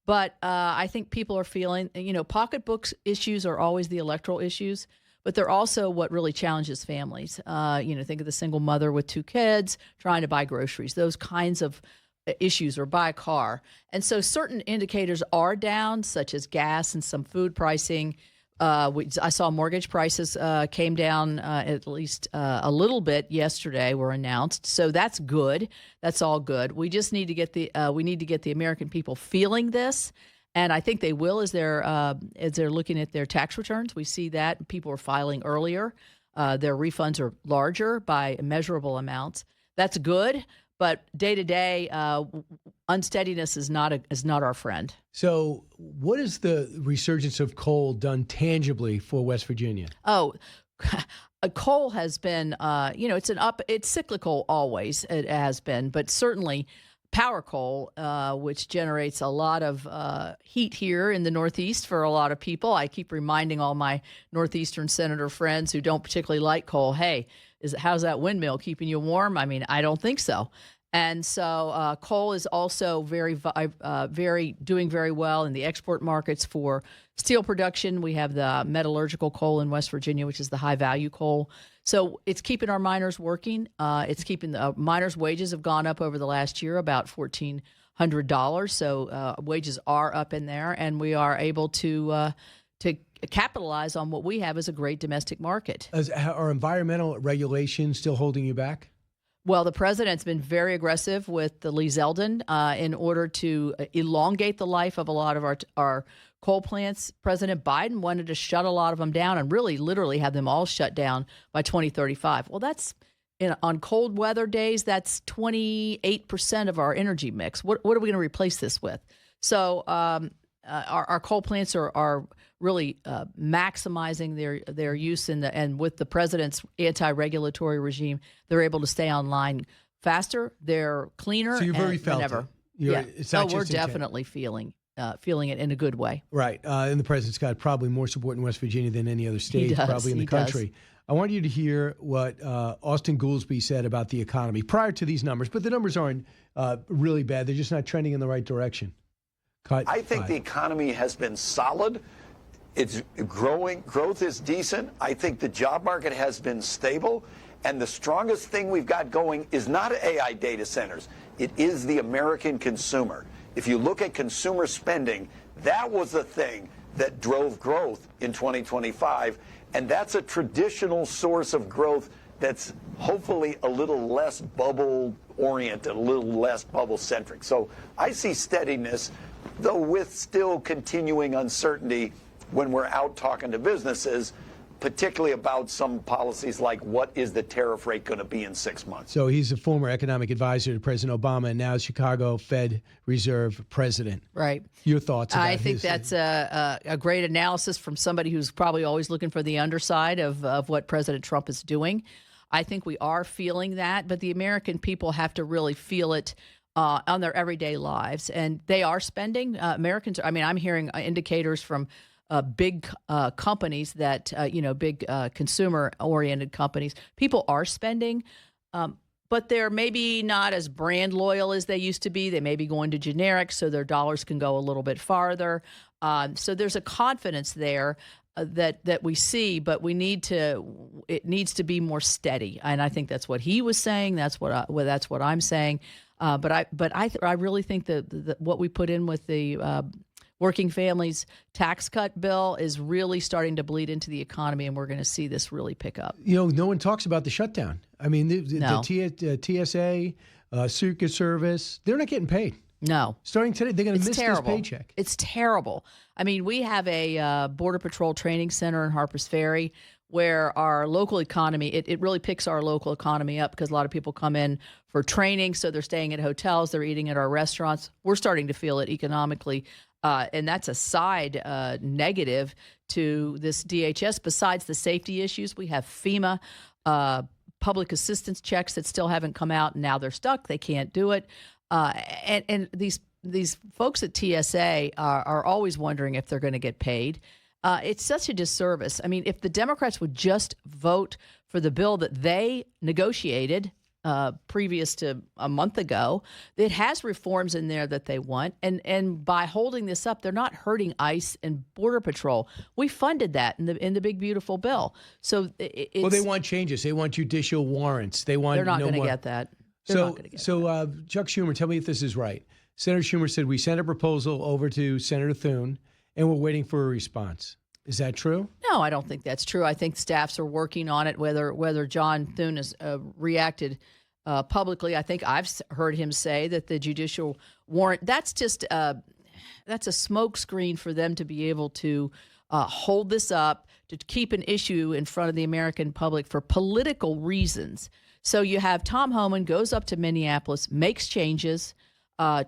But I think people are feeling, pocketbook issues are always the electoral issues, but they're also what really challenges families. Think of the single mother with 2 kids trying to buy groceries. Those kinds of issues or buy a car. And so certain indicators are down, such as gas and some food pricing. I saw mortgage prices came down at least a little bit yesterday, were announced. So that's good. That's all good. We just need to get the American people feeling this. And I think they will as they're looking at their tax returns. We see that people are filing earlier. Their refunds are larger by measurable amounts. That's good. But day to day, unsteadiness is not our friend. So, what has the resurgence of coal done tangibly for West Virginia? Oh, coal has been, it's cyclical always. It has been, but certainly power coal, which generates a lot of heat here in the Northeast for a lot of people. I keep reminding all my Northeastern senator friends who don't particularly like coal, hey, how's that windmill keeping you warm? I mean, I don't think so. And so coal is also doing very well in the export markets for steel production. We have the metallurgical coal in West Virginia, which is the high value coal. So it's keeping our miners working. It's keeping the miners' wages have gone up over the last year, about $1,400. So wages are up in there, and we are able to capitalize on what we have as a great domestic market. Are environmental regulations still holding you back? Well, the president's been very aggressive with the Lee Zeldin in order to elongate the life of a lot of our coal plants. President Biden wanted to shut a lot of them down and really literally have them all shut down by 2035. Well, that's on cold weather days, that's 28% of our energy mix. What are we going to replace this with? So our coal plants are really maximizing their use and with the president's anti-regulatory regime, they're able to stay online faster. They're cleaner. So you've already felt ever. It's not we're definitely feeling it in a good way. Right. And the president's got probably more support in West Virginia than any other state, probably in the country. I want you to hear what Austin Goolsbee said about the economy prior to these numbers, but the numbers aren't really bad. They're just not trending in the right direction. I think the economy has been solid. It's growing. Growth is decent. I think the job market has been stable. And the strongest thing we've got going is not AI data centers. It is the American consumer. If you look at consumer spending, that was the thing that drove growth in 2025. And that's a traditional source of growth that's hopefully a little less bubble-oriented, a little less bubble-centric. So I see steadiness, though with still continuing uncertainty when we're out talking to businesses, particularly about some policies like what is the tariff rate going to be in 6 months. So he's a former economic advisor to President Obama and now Chicago Fed Reserve president. Right. Your thoughts about I think that's a great analysis from somebody who's probably always looking for the underside of what President Trump is doing. I think we are feeling that, but the American people have to really feel it on their everyday lives. And they are spending. Americans, I'm hearing indicators from big companies that, big consumer-oriented companies. People are spending, but they're maybe not as brand loyal as they used to be. They may be going to generic, so their dollars can go a little bit farther. So there's a confidence there that we see, but it needs to be more steady. And I think that's what he was saying. That's what I'm saying. But I really think that what we put in with the working families tax cut bill is really starting to bleed into the economy, and we're going to see this really pick up. No one talks about the shutdown. I mean, the TSA, Secret Service, they're not getting paid. No. Starting today, they're going to miss this paycheck. It's terrible. I mean, we have a Border Patrol training center in Harpers Ferry where our local economy, it really picks our local economy up because a lot of people come in for training, so they're staying at hotels, they're eating at our restaurants. We're starting to feel it economically. And that's a side negative to this DHS. Besides the safety issues, we have FEMA public assistance checks that still haven't come out, and now they're stuck. They can't do it. And these folks at TSA are always wondering if they're going to get paid. It's such a disservice. I mean, if the Democrats would just vote for the bill that they negotiated previous to a month ago, it has reforms in there that they want. And by holding this up, they're not hurting ICE and Border Patrol. We funded that in the big, beautiful bill. So they want changes. They want judicial warrants. They're not going to get that. Chuck Schumer, tell me if this is right. Senator Schumer said we sent a proposal over to Senator Thune, and we're waiting for a response. Is that true? No, I don't think that's true. I think staffs are working on it. Whether John Thune has reacted publicly, I think I've heard him say that the judicial warrant, that's just that's a smokescreen for them to be able to hold this up, to keep an issue in front of the American public for political reasons. So you have Tom Homan goes up to Minneapolis, makes changes,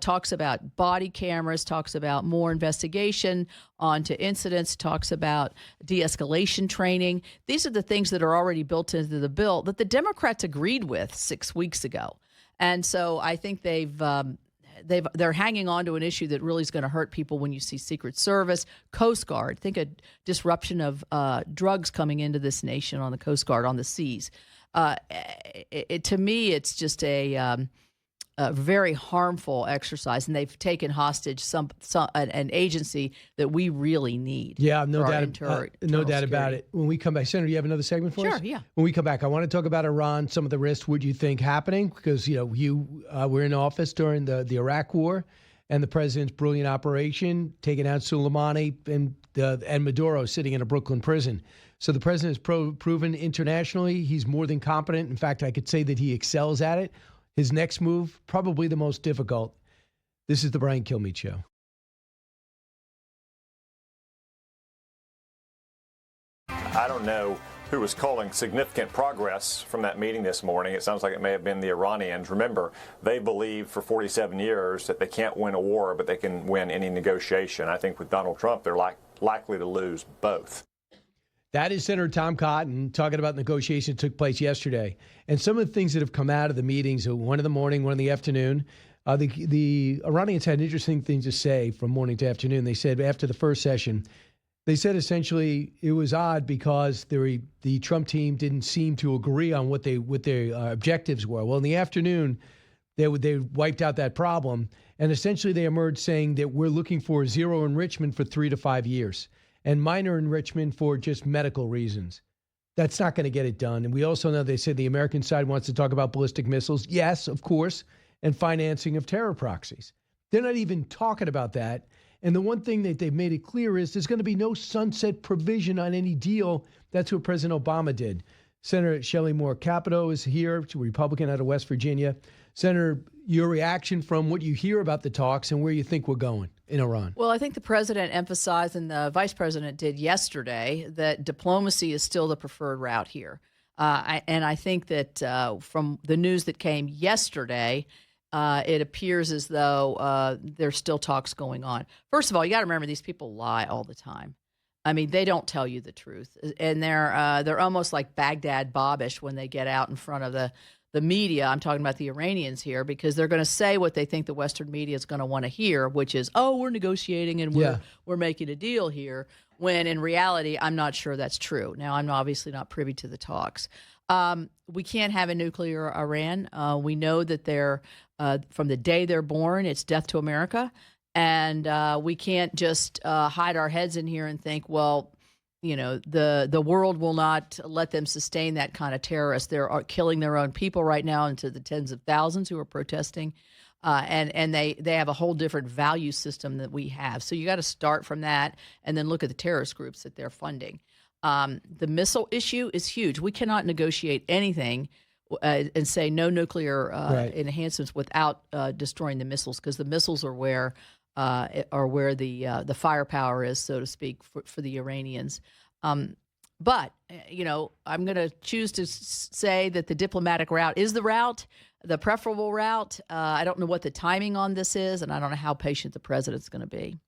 talks about body cameras, talks about more investigation onto incidents, talks about de-escalation training. These are the things that are already built into the bill that the Democrats agreed with 6 weeks ago. And so I think they're hanging on to an issue that really is going to hurt people when you see Secret Service, Coast Guard. Think a disruption of drugs coming into this nation on the Coast Guard, on the seas. To me, it's just a very harmful exercise, and they've taken hostage an agency that we really need. Yeah, no doubt about it. When we come back, Senator, you have another segment for us? Sure, yeah. When we come back, I want to talk about Iran, some of the risks. What do you think happening? Because you were in office during the Iraq War, and the president's brilliant operation taking out Soleimani and Maduro sitting in a Brooklyn prison. So the president has proven internationally he's more than competent. In fact, I could say that he excels at it. His next move, probably the most difficult. This is the Brian Kilmeade Show. I don't know who was calling significant progress from that meeting this morning. It sounds like it may have been the Iranians. Remember, they believed for 47 years that they can't win a war, but they can win any negotiation. I think with Donald Trump, they're likely to lose both. That is Senator Tom Cotton talking about negotiations that took place yesterday. And some of the things that have come out of the meetings, one in the morning, one in the afternoon, the Iranians had interesting things to say from morning to afternoon. They said after the first session, they said essentially it was odd because the Trump team didn't seem to agree on what their objectives were. Well, in the afternoon, they wiped out that problem. And essentially they emerged saying that we're looking for zero enrichment for 3 to 5 years. And minor enrichment for just medical reasons. That's not going to get it done. And we also know they said the American side wants to talk about ballistic missiles. Yes, of course, and financing of terror proxies. They're not even talking about that. And the one thing that they've made it clear is there's going to be no sunset provision on any deal. That's what President Obama did. Senator Shelley Capito is here, a Republican out of West Virginia. Senator, your reaction from what you hear about the talks and where you think we're going in Iran? Well, I think the president emphasized, and the vice president did yesterday, that diplomacy is still the preferred route here. And I think that from the news that came yesterday, it appears as though there's still talks going on. First of all, you got to remember these people lie all the time. I mean, they don't tell you the truth, and they're almost like Baghdad Bobbish when they get out in front of the media. I'm talking about the Iranians here, because they're going to say what they think the Western media is going to want to hear, which is, oh, we're negotiating and we're making a deal here, when in reality, I'm not sure that's true. Now, I'm obviously not privy to the talks. We can't have a nuclear Iran. We know that they're, from the day they're born, it's death to America. And we can't just hide our heads in here and think, well, the world will not let them sustain that kind of terrorists. They're killing their own people right now, into the tens of thousands who are protesting. And they have a whole different value system that we have. So you got to start from that and then look at the terrorist groups that they're funding. The missile issue is huge. We cannot negotiate anything and say no nuclear enhancements without destroying the missiles, because the missiles are where the firepower is, so to speak, for the Iranians. But I'm going to choose to say that the diplomatic route is the route, the preferable route. I don't know what the timing on this is, and I don't know how patient the president's going to be.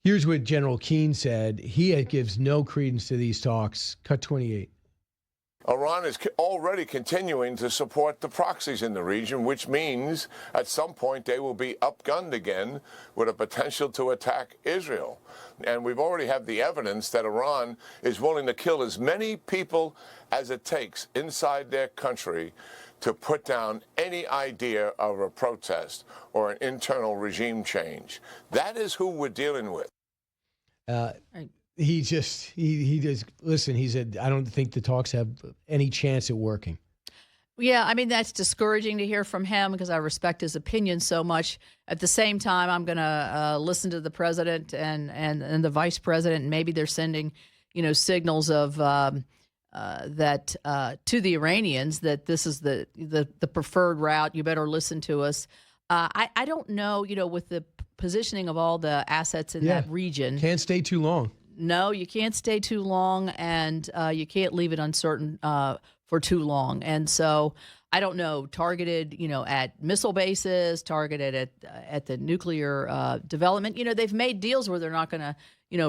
Here's what General Keane said. He gives no credence to these talks. Cut 28. Iran is already continuing to support the proxies in the region, which means at some point they will be upgunned again with a potential to attack Israel. And we've already had the evidence that Iran is willing to kill as many people as it takes inside their country to put down any idea of a protest or an internal regime change. That is who we're dealing with. He just listen, he said, I don't think the talks have any chance at working. Yeah, I mean, that's discouraging to hear from him because I respect his opinion so much. At the same time, I'm going to listen to the president and the vice president, and maybe they're sending, signals of that to the Iranians that this is the preferred route. You better listen to us. I don't know, with the positioning of all the assets in that region. Can't stay too long. No, you can't stay too long, and you can't leave it uncertain for too long. And so I don't know, targeted, at missile bases, targeted at the nuclear development. They've made deals where they're not going to,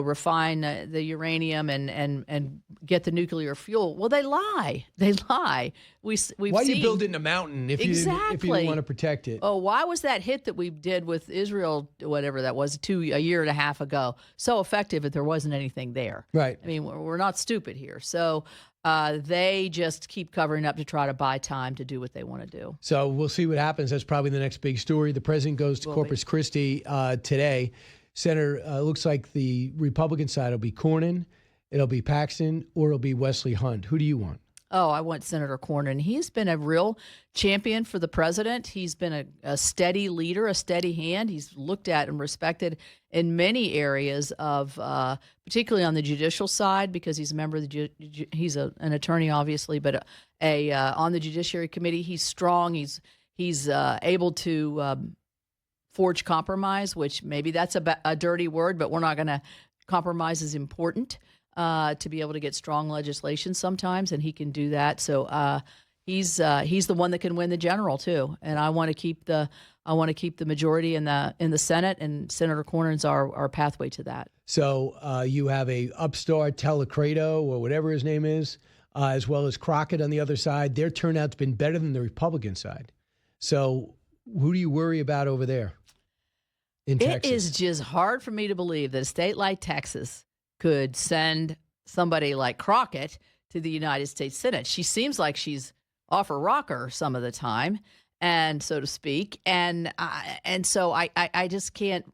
refine the uranium and get the nuclear fuel. Well, they lie. They lie. We've Why seen, you build it in a mountain if you didn't want to protect it? Oh, why was that hit that we did with Israel, whatever that was, a year and a half ago, so effective if there wasn't anything there? Right. I mean, we're not stupid here. So they just keep covering up to try to buy time to do what they want to do. So we'll see what happens. That's probably the next big story. The president goes to Corpus Christi today. Senator, looks like the Republican side will be Cornyn, it'll be Paxton, or it'll be Wesley Hunt. Who do you want? Oh, I want Senator Cornyn. He's been a real champion for the president. He's been a steady leader, a steady hand. He's looked at and respected in many areas of, particularly on the judicial side, because he's a member of he's an attorney, obviously, but on the Judiciary Committee, he's strong. He's able to forge compromise, which maybe that's a dirty word, but we're not going to. Compromise is important to be able to get strong legislation sometimes, and he can do that. So he's the one that can win the general too. And I want to keep the majority in the Senate, and Senator Cornyn's our pathway to that. So you have a upstart Telecredo or whatever his name is, as well as Crockett on the other side. Their turnout's been better than the Republican side. So who do you worry about over there? It is just hard for me to believe that a state like Texas could send somebody like Crockett to the United States Senate. She seems like she's off her rocker some of the time, and so to speak. And so I just can't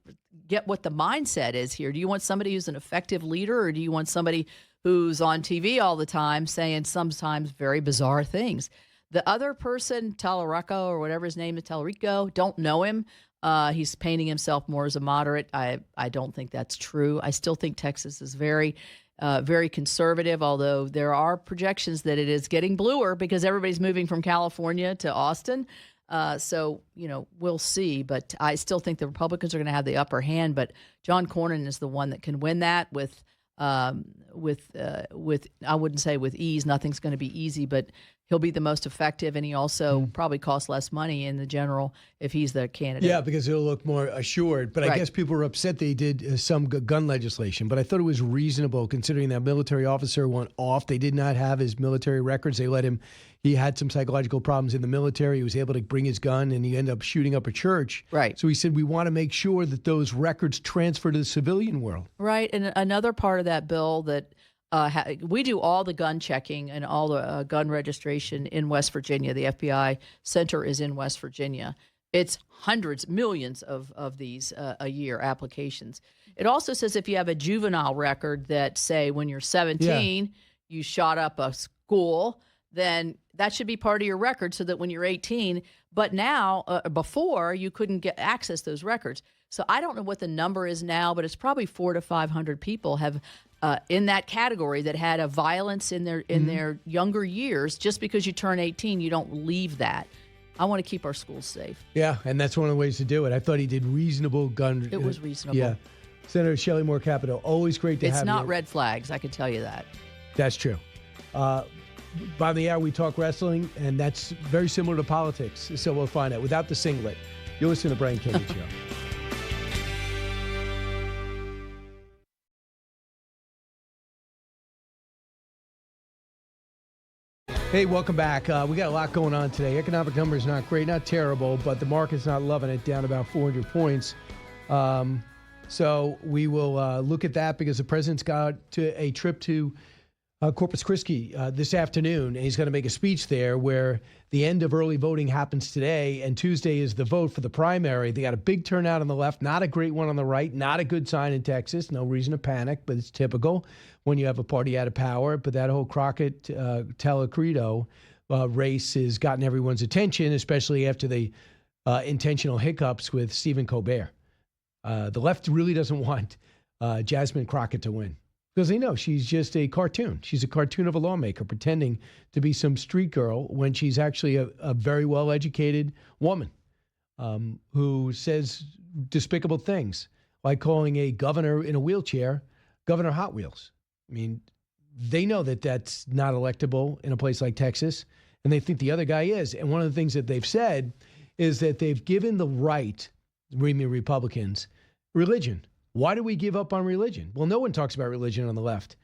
get what the mindset is here. Do you want somebody who's an effective leader, or do you want somebody who's on TV all the time saying sometimes very bizarre things? The other person, Tallarico or whatever his name is, Tallarico, don't know him. He's painting himself more as a moderate. I don't think that's true. I still think Texas is very, very conservative, although there are projections that it is getting bluer because everybody's moving from California to Austin. So, we'll see. But I still think the Republicans are going to have the upper hand. But John Cornyn is the one that can win that with I wouldn't say with ease. Nothing's going to be easy, but he'll be the most effective, and he also probably costs less money in the general if he's the candidate. Yeah, because it'll look more assured. But I guess people were upset that he did some gun legislation. But I thought it was reasonable considering that military officer went off. They did not have his military records. They let him. He had some psychological problems in the military. He was able to bring his gun, and he ended up shooting up a church. Right. So he said, we want to make sure that those records transfer to the civilian world. Right. And another part of that bill that we do all the gun checking and all the gun registration in West Virginia. The FBI center is in West Virginia. It's hundreds, millions of these a year applications. It also says if you have a juvenile record that, say, when you're 17, you shot up a school, then that should be part of your record so that when you're 18, but now, before, you couldn't access those records. So I don't know what the number is now, but it's probably 400 to 500 people have in that category that had a violence in their younger years. Just because you turn 18, you don't leave that. I want to keep our schools safe. Yeah, and that's one of the ways to do it. I thought he did reasonable gun. It was reasonable. Yeah. Senator Shelley Moore Capito, always great to have you. It's not red flags, I can tell you that. That's true. By the hour, we talk wrestling, and that's very similar to politics. So we'll find out. Without the singlet, you'll listen to the Brian Kilmeade Show. Hey, welcome back. We got a lot going on today. Economic numbers not great, not terrible, but the market's not loving it, down about 400 points. So we will look at that because the president's got a trip to Corpus Christi this afternoon, and he's going to make a speech there where the end of early voting happens today, and Tuesday is the vote for the primary. They got a big turnout on the left, not a great one on the right, not a good sign in Texas. No reason to panic, but it's typical when you have a party out of power. But that whole Crockett Telecredo race has gotten everyone's attention, especially after the intentional hiccups with Stephen Colbert. The left really doesn't want Jasmine Crockett to win because they know she's just a cartoon. She's a cartoon of a lawmaker pretending to be some street girl when she's actually a very well-educated woman who says despicable things, like calling a governor in a wheelchair Governor Hot Wheels. I mean, they know that that's not electable in a place like Texas, and they think the other guy is. And one of the things that they've said is that they've given the right, Republicans, religion. Why do we give up on religion? Well, no one talks about religion on the left,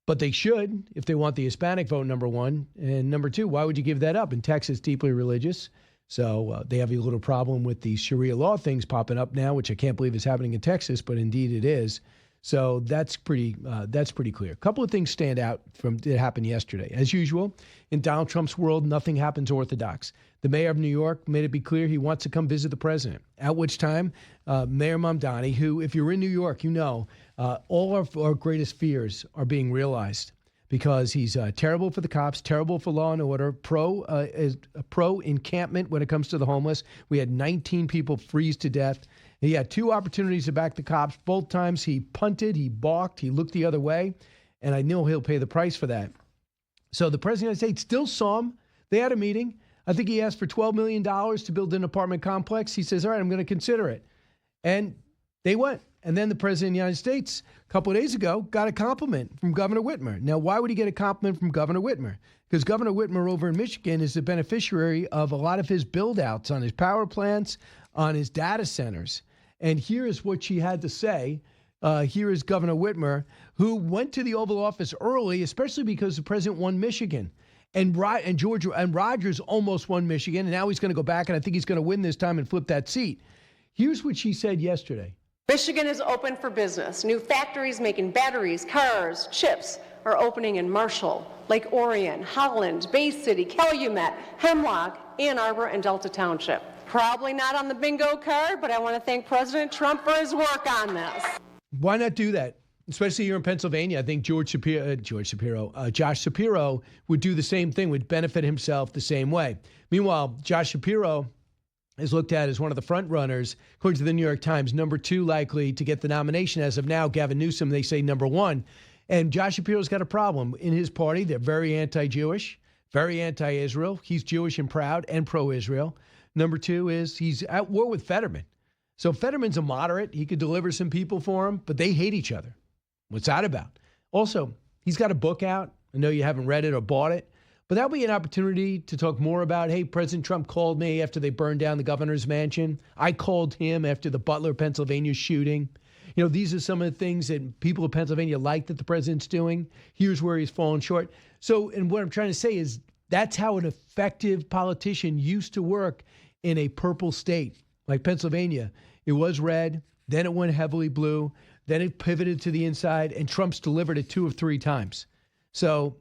but they should if they want the Hispanic vote, number one. And number two, why would you give that up? In Texas, deeply religious. So they have a little problem with the Sharia law things popping up now, which I can't believe is happening in Texas, but indeed it is. So that's pretty clear. A couple of things stand out from that happened yesterday. As usual, in Donald Trump's world, nothing happens orthodox. The mayor of New York made it be clear he wants to come visit the president, at which time Mayor Mamdani, who, if you're in New York, you know, all of our greatest fears are being realized because he's terrible for the cops, terrible for law and order, pro encampment when it comes to the homeless. We had 19 people freeze to death. He had two opportunities to back the cops. Both times he punted, he balked, he looked the other way, and I know he'll pay the price for that. So the president of the United States still saw him. They had a meeting. I think he asked for $12 million to build an apartment complex. He says, all right, I'm going to consider it. And they went. And then the president of the United States, a couple of days ago, got a compliment from Governor Whitmer. Now, why would he get a compliment from Governor Whitmer? Because Governor Whitmer over in Michigan is the beneficiary of a lot of his build-outs on his power plants, on his data centers. And here is what she had to say. Here is Governor Whitmer, who went to the Oval Office early, especially because the president won Michigan. And Rogers almost won Michigan, and now he's going to go back, and I think he's going to win this time and flip that seat. Here's what she said yesterday. Michigan is open for business. New factories making batteries, cars, chips are opening in Marshall, Lake Orion, Holland, Bay City, Calumet, Hemlock, Ann Arbor, and Delta Township. Probably not on the bingo card, but I want to thank President Trump for his work on this. Why not do that? Especially here in Pennsylvania. I think Josh Shapiro would do the same thing, would benefit himself the same way. Meanwhile, Josh Shapiro is looked at as one of the front runners, according to the New York Times, number 2 likely to get the nomination. As of now, Gavin Newsom, they say number 1. And Josh Shapiro's got a problem. In his party, they're very anti-Jewish, very anti-Israel. He's Jewish and proud and pro-Israel. Number 2 is he's at war with Fetterman. So Fetterman's a moderate. He could deliver some people for him, but they hate each other. What's that about? Also, he's got a book out. I know you haven't read it or bought it, but that'll be an opportunity to talk more about, hey, President Trump called me after they burned down the governor's mansion. I called him after the Butler, Pennsylvania shooting. You know, these are some of the things that people of Pennsylvania like that the president's doing. Here's where he's fallen short. So, and what I'm trying to say is that's how an effective politician used to work in a purple state like Pennsylvania. It was red, then it went heavily blue, then it pivoted to the inside, and Trump's delivered it 2 or 3 times. So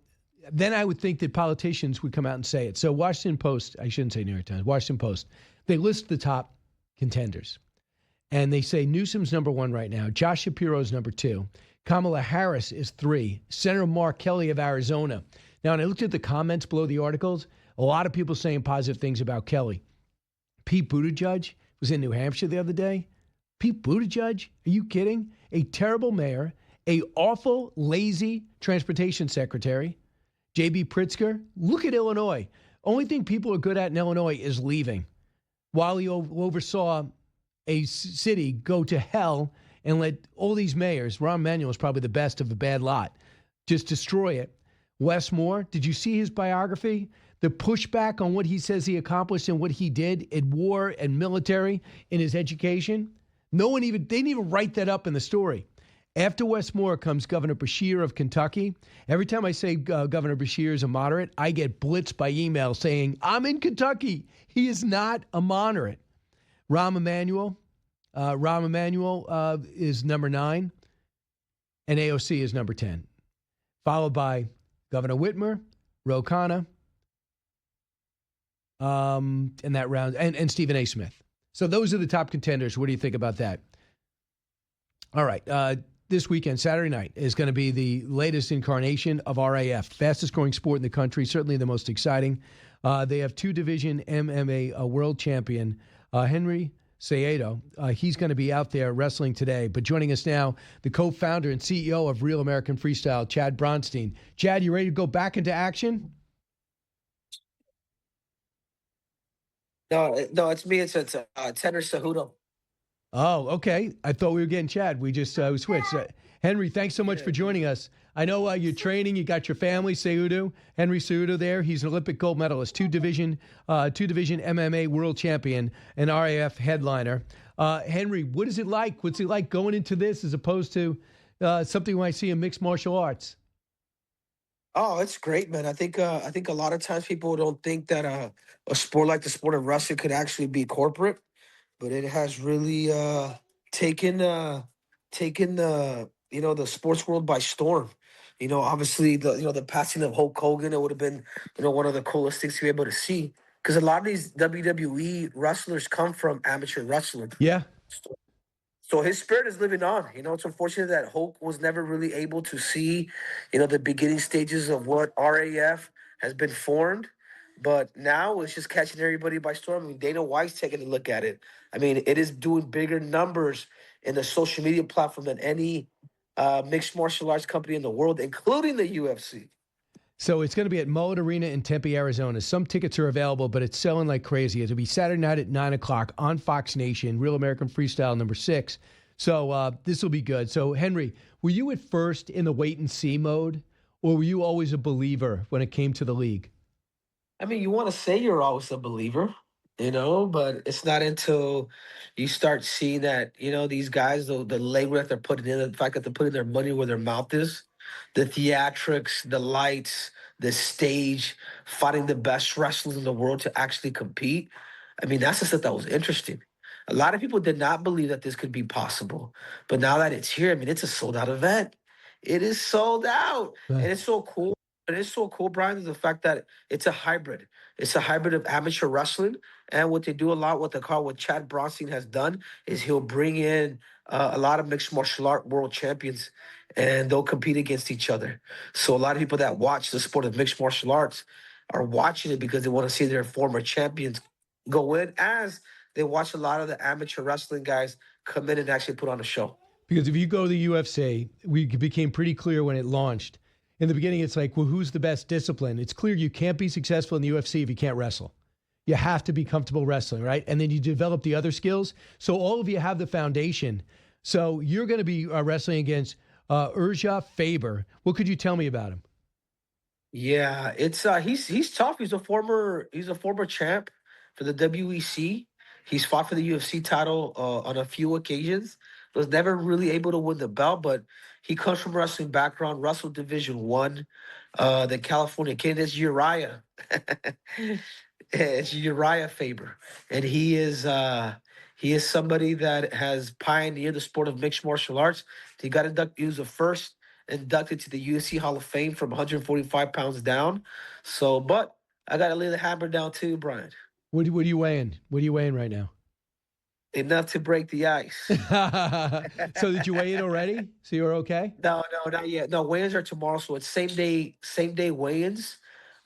then I would think that politicians would come out and say it. So Washington Post, I shouldn't say New York Times, Washington Post, they list the top contenders. And they say Newsom's number 1 right now. Josh Shapiro's number 2. Kamala Harris is 3. Senator Mark Kelly of Arizona. Now, when I looked at the comments below the articles, a lot of people saying positive things about Kelly. Pete Buttigieg was in New Hampshire the other day. Pete Buttigieg? Are you kidding? A terrible mayor, a awful, lazy transportation secretary. J.B. Pritzker, look at Illinois. Only thing people are good at in Illinois is leaving. While he oversaw a city go to hell and let all these mayors, Rahm Emanuel is probably the best of the bad lot, just destroy it. Wes Moore, did you see his biography? The pushback on what he says he accomplished and what he did in war and military in his education. They didn't even write that up in the story. After Wes Moore comes Governor Beshear of Kentucky. Every time I say Governor Beshear is a moderate, I get blitzed by email saying, I'm in Kentucky. He is not a moderate. Rahm Emanuel is number 9, and AOC is number 10, followed by Governor Whitmer, Ro Khanna, in that round, and Stephen A. Smith. So those are the top contenders. What do you think about that? All right. This weekend, Saturday night, is going to be the latest incarnation of RAF, fastest growing sport in the country, certainly the most exciting. They have two-division MMA world champion, Henry Cejudo. He's going to be out there wrestling today. But joining us now, the co-founder and CEO of Real American Freestyle, Chad Bronstein. Chad, you ready to go back into action? No, it's me. It's Henry Cejudo. Oh, okay. I thought we were getting Chad. We just we switched. Henry, thanks so much for joining us. I know you're training. You got your family, Cejudo, Henry Cejudo there. He's an Olympic gold medalist, two-division MMA world champion, an RAF headliner. Henry, what is it like? What's it like going into this as opposed to something I see in mixed martial arts? Oh, it's great, man. I think a lot of times people don't think that a sport like the sport of wrestling could actually be corporate, but it has really taken the the sports world by storm. Obviously the passing of Hulk Hogan, it would have been one of the coolest things to be able to see, because a lot of these WWE wrestlers come from amateur wrestling. Yeah. So his spirit is living on. It's unfortunate that Hulk was never really able to see, the beginning stages of what RAF has been formed. But now it's just catching everybody by storm. I mean, Dana White's taking a look at it. I mean, it is doing bigger numbers in the social media platform than any mixed martial arts company in the world, including the UFC. So it's going to be at Mullet Arena in Tempe, Arizona. Some tickets are available, but it's selling like crazy. It'll be Saturday night at 9 o'clock on Fox Nation, Real American Freestyle #6. So this will be good. So, Henry, were you at first in the wait-and-see mode, or were you always a believer when it came to the league? I mean, you want to say you're always a believer, but it's not until you start seeing that, these guys, the labor that they're putting in, the fact that they're putting their money where their mouth is, the theatrics, the lights, the stage, fighting the best wrestlers in the world to actually compete. I mean, that's the stuff that was interesting. A lot of people did not believe that this could be possible. But now that it's here, I mean, it's a sold-out event. It is sold out. And it's so cool. And it's so cool, Brian, is the fact that it's a hybrid. It's a hybrid of amateur wrestling. And what they do a lot, what Chad Bronstein has done, is he'll bring in a lot of mixed martial art world champions, and they'll compete against each other. So a lot of people that watch the sport of mixed martial arts are watching it because they want to see their former champions go in, as they watch a lot of the amateur wrestling guys come in and actually put on a show. Because if you go to the UFC, we became pretty clear when it launched. In the beginning, it's like, well, who's the best discipline? It's clear you can't be successful in the UFC if you can't wrestle. You have to be comfortable wrestling, right? And then you develop the other skills. So all of you have the foundation. So you're going to be wrestling against Urja Faber. What could you tell me about him? Yeah, it's he's tough. He's a former champ for the WEC. He's fought for the UFC title on a few occasions. Was never really able to win the belt, but he comes from a wrestling background, wrestled Division I, the California King. It's Uriah. It's Uriah Faber. And he is somebody that has pioneered the sport of mixed martial arts. He got inducted. He was the first inducted to the UFC Hall of Fame from 145 pounds down. So, but I got to lay the hammer down too, Brian. What are you weighing? What are you weighing right now? Enough to break the ice. So did you weigh in already? So you're okay? No, not yet. No, weigh-ins are tomorrow, so it's same day weigh-ins,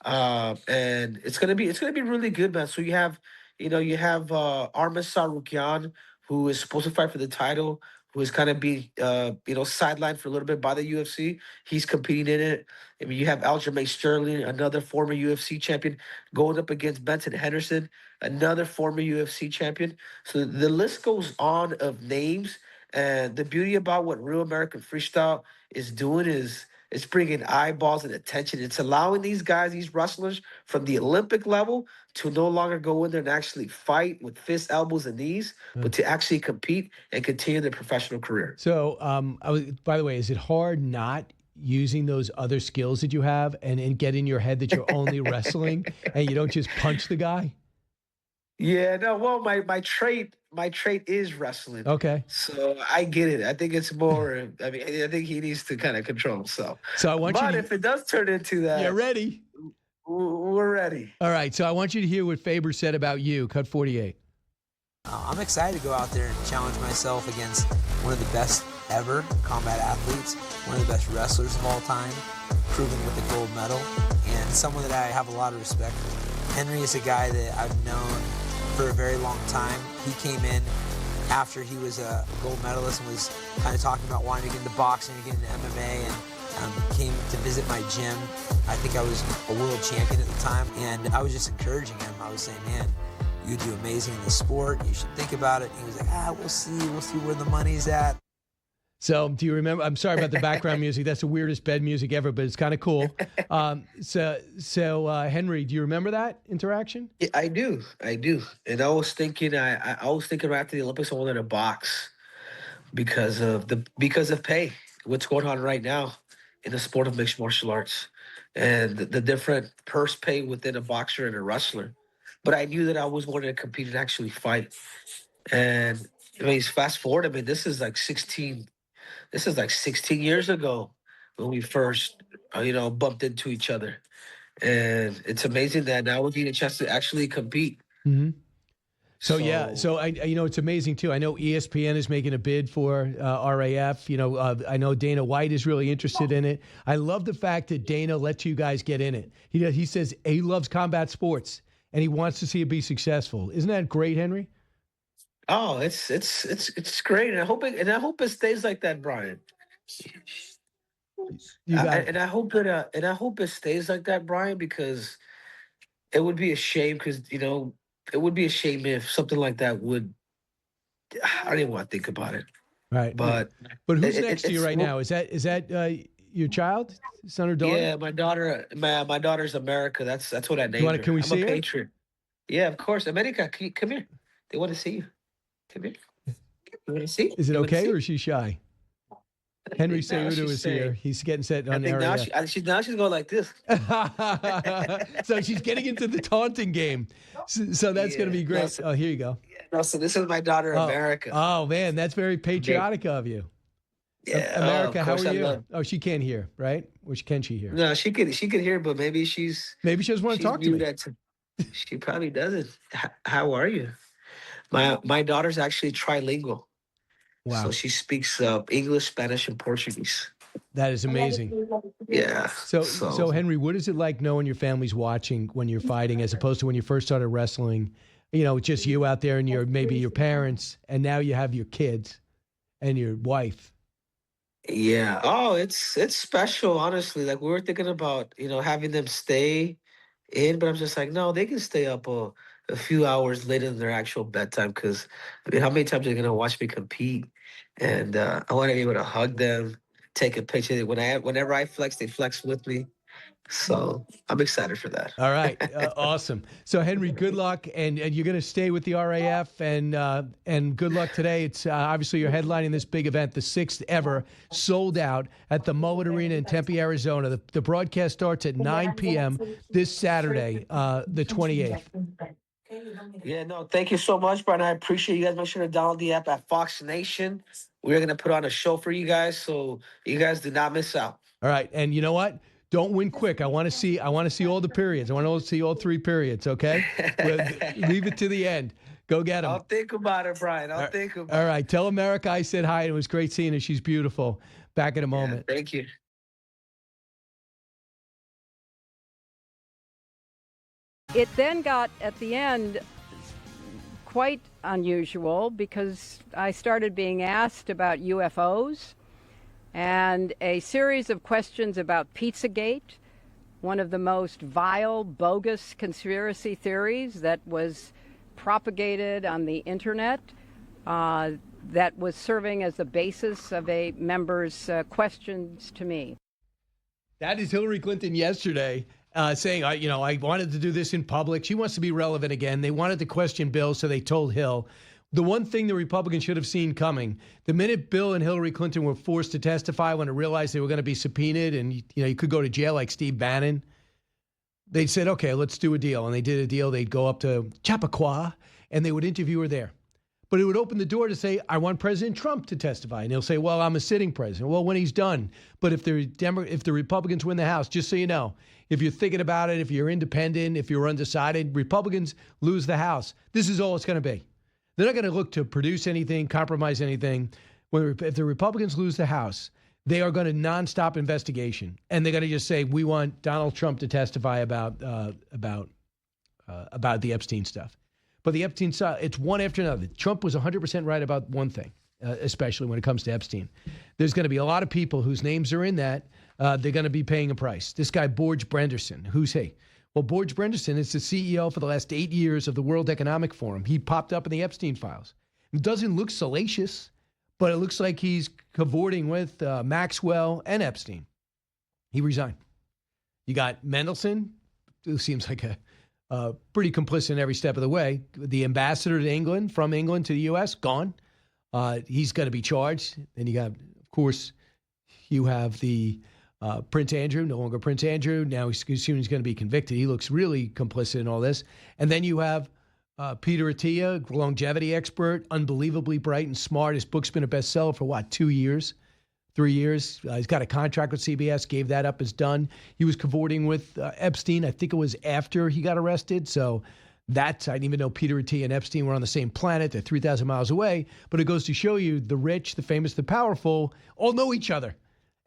and it's gonna be really good, man. So you have Arman Sarukian, who is supposed to fight for the title, who is kind of be sidelined for a little bit by the UFC. He's competing in it. I mean, you have Aljamain Sterling, another former UFC champion, going up against Benson Henderson, another former UFC champion. So the list goes on of names. And the beauty about what Real American Freestyle is doing is it's bringing eyeballs and attention. It's allowing these guys, these wrestlers from the Olympic level, to no longer go in there and actually fight with fists, elbows, and knees, but to actually compete and continue their professional career. So, by the way, is it hard not using those other skills that you have and get in your head that you're only wrestling and you don't just punch the guy? Yeah, no, well, my trait is wrestling. Okay. So I get it. I think it's more, I think he needs to kind of control himself. So I want you if it does turn into that. You're ready. We're ready. All right. So I want you to hear what Faber said about you. Cut 48. I'm excited to go out there and challenge myself against one of the best ever combat athletes, one of the best wrestlers of all time, proven with a gold medal, and someone that I have a lot of respect for. Henry is a guy that I've known for a very long time. He came in after he was a gold medalist and was kind of talking about wanting to get into boxing and get into MMA, and came to visit my gym. I think I was a world champion at the time, and I was just encouraging him. I was saying, man, you do amazing in the sport. You should think about it. And he was like, we'll see where the money's at. So do you remember, I'm sorry about the background music. That's the weirdest bed music ever, but it's kind of cool. So Henry, do you remember that interaction? Yeah, I do. And I was thinking, I was thinking after the Olympics, I wanted to box because of pay. What's going on right now in the sport of mixed martial arts and the different purse pay within a boxer and a wrestler. But I knew that I always wanted to compete and actually fight. And I mean, fast forward, I mean, this is like 16 years ago when we first, bumped into each other. And it's amazing that now we're getting a chance to actually compete. Mm-hmm. So I it's amazing too. I know ESPN is making a bid for RAF. I know Dana White is really interested in it. I love the fact that Dana lets you guys get in it. He says he loves combat sports and he wants to see it be successful. Isn't that great, Henry? Oh, it's great, and I hope it stays like that, Brian. I hope it stays like that, Brian, because it would be a shame. Because it would be a shame if something like that would. I don't even want to think about it. Right, but who's next to you right now? Is that your child, son or daughter? Yeah, my daughter. My daughter's America. That's what I named her. Can we see her? Patriot. Yeah, of course. America, come here. They want to see you. Come here. You want to see? Is it okay, or is she shy? Henry Cejudo is here. He's getting set on area. Now she's going like this. So she's getting into the taunting game. So that's going to be great. So, here you go. No, so this is my daughter, America. Oh, man, that's very patriotic of you. Yeah, America, how are you? Oh, she can't hear, right? Or can she hear? No, she could hear, but maybe she doesn't want to talk to me. She probably doesn't. How are you? My daughter's actually trilingual. Wow. So she speaks English, Spanish, and Portuguese. That is amazing. Yeah. So Henry, what is it like knowing your family's watching when you're fighting, as opposed to when you first started wrestling? Just you out there and maybe your parents, and now you have your kids and your wife. Yeah. Oh, it's special, honestly. Like, we were thinking about having them stay in, but I'm just like, no, they can stay up a few hours later than their actual bedtime, because how many times are they gonna watch me compete? And I want to be able to hug them, take a picture. Whenever I flex, they flex with me. So I'm excited for that. All right, awesome. So Henry, good luck, and you're gonna stay with the RAF, and good luck today. It's obviously you're headlining this big event, the 6th ever, sold out at the Mullet Arena in Tempe, Arizona. The broadcast starts at 9 p.m. this Saturday, the 28th. Yeah, no, thank you so much, Brian. I appreciate you guys. Make sure to download the app at Fox Nation. We're going to put on a show for you guys, so you guys do not miss out. All right, and you know what? Don't win quick. I want to see all the periods. I want to see all 3 periods, okay? Leave it to the end. Go get them. I'll think about it, Brian. I'll think about it. All right, tell America I said hi. It was great seeing her. She's beautiful. Back in a moment. Yeah, thank you. It then got, at the end, quite unusual because I started being asked about UFOs and a series of questions about Pizzagate, one of the most vile, bogus conspiracy theories that was propagated on the internet, that was serving as the basis of a member's questions to me. That is Hillary Clinton yesterday. Saying, I wanted to do this in public. She wants to be relevant again. They wanted to question Bill, so they told Hill. The one thing the Republicans should have seen coming, the minute Bill and Hillary Clinton were forced to testify when they realized they were going to be subpoenaed and, you could go to jail like Steve Bannon, they said, okay, let's do a deal. And they did a deal. They'd go up to Chappaqua and they would interview her there. But it would open the door to say, I want President Trump to testify. And he'll say, well, I'm a sitting president. Well, when he's done. But if the Republicans win the House, just so you know, if you're thinking about it, if you're independent, if you're undecided, Republicans lose the House. This is all it's going to be. They're not going to look to produce anything, compromise anything. If the Republicans lose the House, they are going to nonstop investigation. And they're going to just say, we want Donald Trump to testify about about the Epstein stuff. But the Epstein stuff, it's one after another. Trump was 100% right about one thing, especially when it comes to Epstein. There's going to be a lot of people whose names are in that. They're going to be paying a price. This guy, Borge Brenderson, who's he? Well, Borge Brenderson is the CEO for the last 8 years of the World Economic Forum. He popped up in the Epstein files. It doesn't look salacious, but it looks like he's cavorting with Maxwell and Epstein. He resigned. You got Mendelsohn, who seems like a pretty complicit in every step of the way. The ambassador to England, from England to the U.S., gone. He's going to be charged. And you got, of course, you have the Prince Andrew, no longer Prince Andrew. Now he's going to be convicted. He looks really complicit in all this. And then you have Peter Attia, longevity expert, unbelievably bright and smart. His book's been a bestseller for, 2 years? 3 years. He's got a contract with CBS, gave that up as done. He was cavorting with Epstein. I think it was after he got arrested. So I didn't even know Peter Attia and Epstein were on the same planet. They're 3,000 miles away. But it goes to show you the rich, the famous, the powerful all know each other.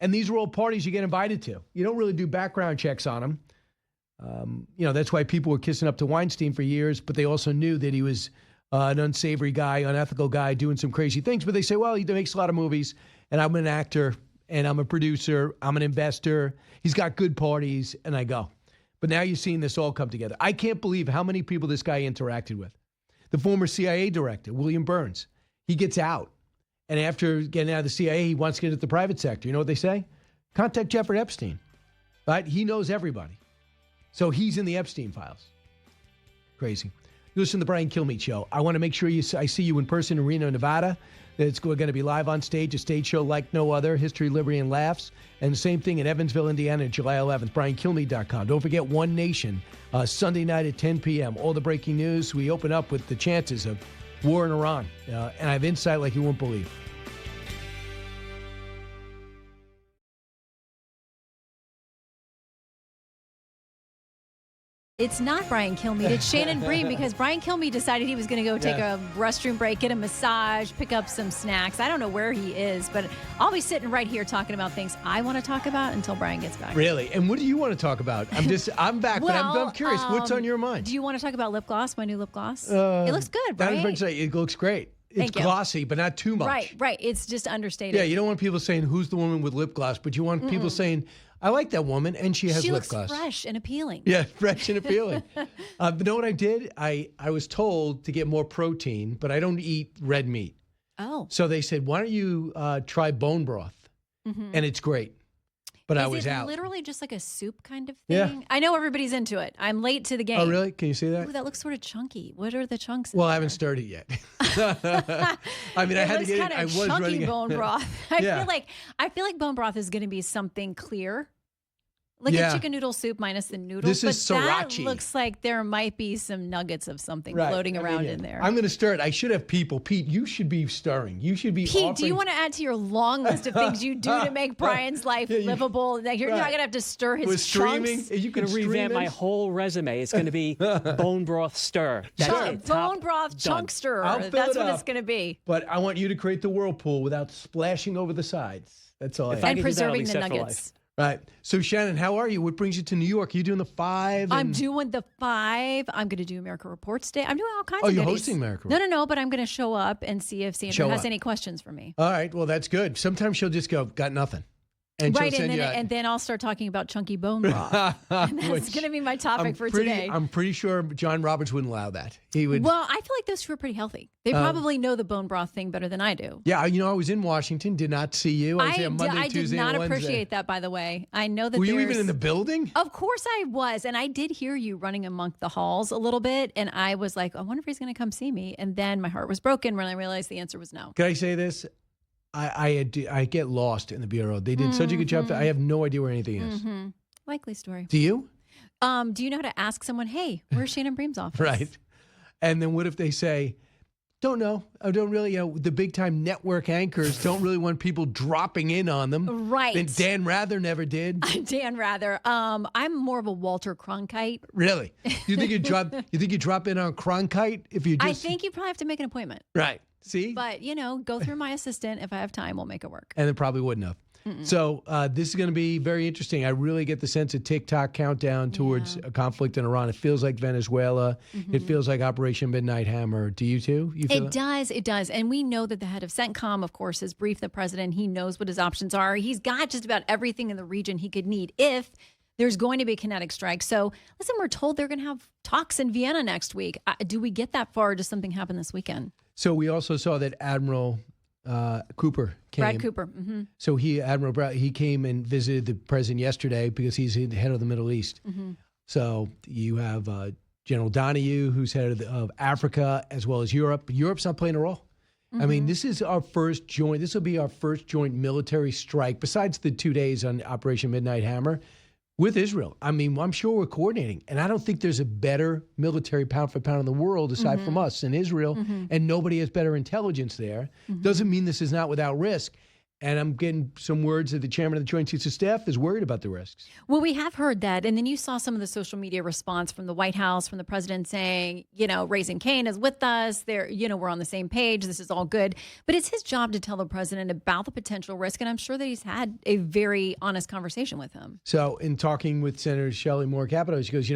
And these are all parties you get invited to. You don't really do background checks on them. That's why people were kissing up to Weinstein for years, but they also knew that he was an unsavory guy, unethical guy, doing some crazy things. But they say, well, he makes a lot of movies, and I'm an actor, and I'm a producer, I'm an investor. He's got good parties, and I go. But now you're seeing this all come together. I can't believe how many people this guy interacted with. The former CIA director, William Burns, he gets out. And after getting out of the CIA, he wants to get into the private sector. You know what they say? Contact Jeffrey Epstein. Right? He knows everybody. So he's in the Epstein files. Crazy. You listen to the Brian Kilmeade Show. I want to make sure I see you in person in Reno, Nevada. It's going to be live on stage, a stage show like no other, History, Liberty, and Laughs. And the same thing in Evansville, Indiana, July 11th, BrianKilmeade.com. Don't forget One Nation, Sunday night at 10 p.m. All the breaking news. We open up with the chances of war in Iran. And I have insight like you won't believe. It's not Brian Kilmeade. It's Shannon Bream, because Brian Kilmeade decided he was going to go take a restroom break, get a massage, pick up some snacks. I don't know where he is, but I'll be sitting right here talking about things I want to talk about until Brian gets back. Really? And what do you want to talk about? I'm back, but I'm curious. What's on your mind? Do you want to talk about lip gloss, my new lip gloss? It looks good, right? It looks great. It's glossy, but not too much. Right. It's just understated. Yeah, you don't want people saying, who's the woman with lip gloss? But you want people saying, I like that woman, and she has lip gloss. She looks fresh and appealing. Yeah, fresh and appealing. But you know what I did? I was told to get more protein, but I don't eat red meat. Oh. So they said, why don't you try bone broth? Mm-hmm. And it's great. But I was out. Is it literally just like a soup kind of thing? Yeah. I know everybody's into it. I'm late to the game. Oh, really? Can you see that? Ooh, that looks sort of chunky. What are the chunks? Well, I haven't stirred it yet. I mean, I had to get it. I was running bone broth. I feel like bone broth is going to be something clear. Like a chicken noodle soup minus the noodles. This is sriracha. That looks like there might be some nuggets of something floating around in there. I'm going to stir it. I should have people. Pete, you should be stirring. You should be Pete, do you want to add to your long list of things you do to make Brian's life livable? You're not going to have to stir his chunks. You can revamp my whole resume. It's going to be bone broth stir. Bone broth chunk stirrer. That's what it's going to be. But I want you to create the whirlpool without splashing over the sides. That's all I And preserving the nuggets. Right. So, Shannon, how are you? What brings you to New York? Are you doing the 5? I'm doing the 5. I'm going to do America Reports Day. I'm doing all kinds of goodies. Oh, you're hosting America Reports? No, but I'm going to show up and see if Sandra has any questions for me. All right. Well, that's good. Sometimes she'll just go, got nothing. And then I'll start talking about chunky bone broth. And that's going to be my topic for today. I'm pretty sure John Roberts wouldn't allow that. He would. Well, I feel like those two are pretty healthy. They probably know the bone broth thing better than I do. Yeah, I was in Washington, did not see you. I was there Monday, Tuesday, and Wednesday. I did not appreciate that, by the way. I know that Were you even in the building? Of course I was. And I did hear you running among the halls a little bit. And I was like, I wonder if he's going to come see me. And then my heart was broken when I realized the answer was no. Can I say this? I get lost in the bureau. They did such a good job that I have no idea where anything is. Mm-hmm. Likely story. Do you? Do you know how to ask someone, hey, where's Shannon Bream's office? Right. And then what if they say, don't know. I don't really, the big time network anchors don't really want people dropping in on them. Right. And Dan Rather never did. Dan Rather. I'm more of a Walter Cronkite. Really? You think you drop in on Cronkite if you just... I think you probably have to make an appointment. Right. See? But, go through my assistant. If I have time, we'll make it work. And it probably wouldn't have. So this is going to be very interesting. I really get the sense of TikTok countdown towards a conflict in Iran. It feels like Venezuela. It feels like Operation Midnight Hammer. Do you too? You feel It does. And we know that the head of CENTCOM, of course, has briefed the president. He knows what his options are. He's got just about everything in the region he could need if there's going to be a kinetic strike. So, listen, we're told they're going to have talks in Vienna next week. Do we get that far, or does something happen this weekend? So we also saw that Admiral Cooper came. Brad Cooper. So Admiral Brad, he came and visited the president yesterday because he's the head of the Middle East. So you have General Donahue, who's head of Africa, as well as Europe. Europe's not playing a role. I mean, this is our first joint. This will be our first joint military strike, besides the 2 days on Operation Midnight Hammer, with Israel. I mean, I'm sure we're coordinating. And I don't think there's a better military pound for pound in the world aside from us in Israel. And nobody has better intelligence there. Doesn't mean this is not without risk. And I'm getting some words that the chairman of the Joint Chiefs of Staff is worried about the risks. Well, we have heard that. And then you saw some of the social media response from the White House, from the president saying, Raising Cain is with us. We're on the same page. This is all good. But it's his job to tell the president about the potential risk. And I'm sure that he's had a very honest conversation with him. So in talking with Senator Shelley Moore Capito, she goes,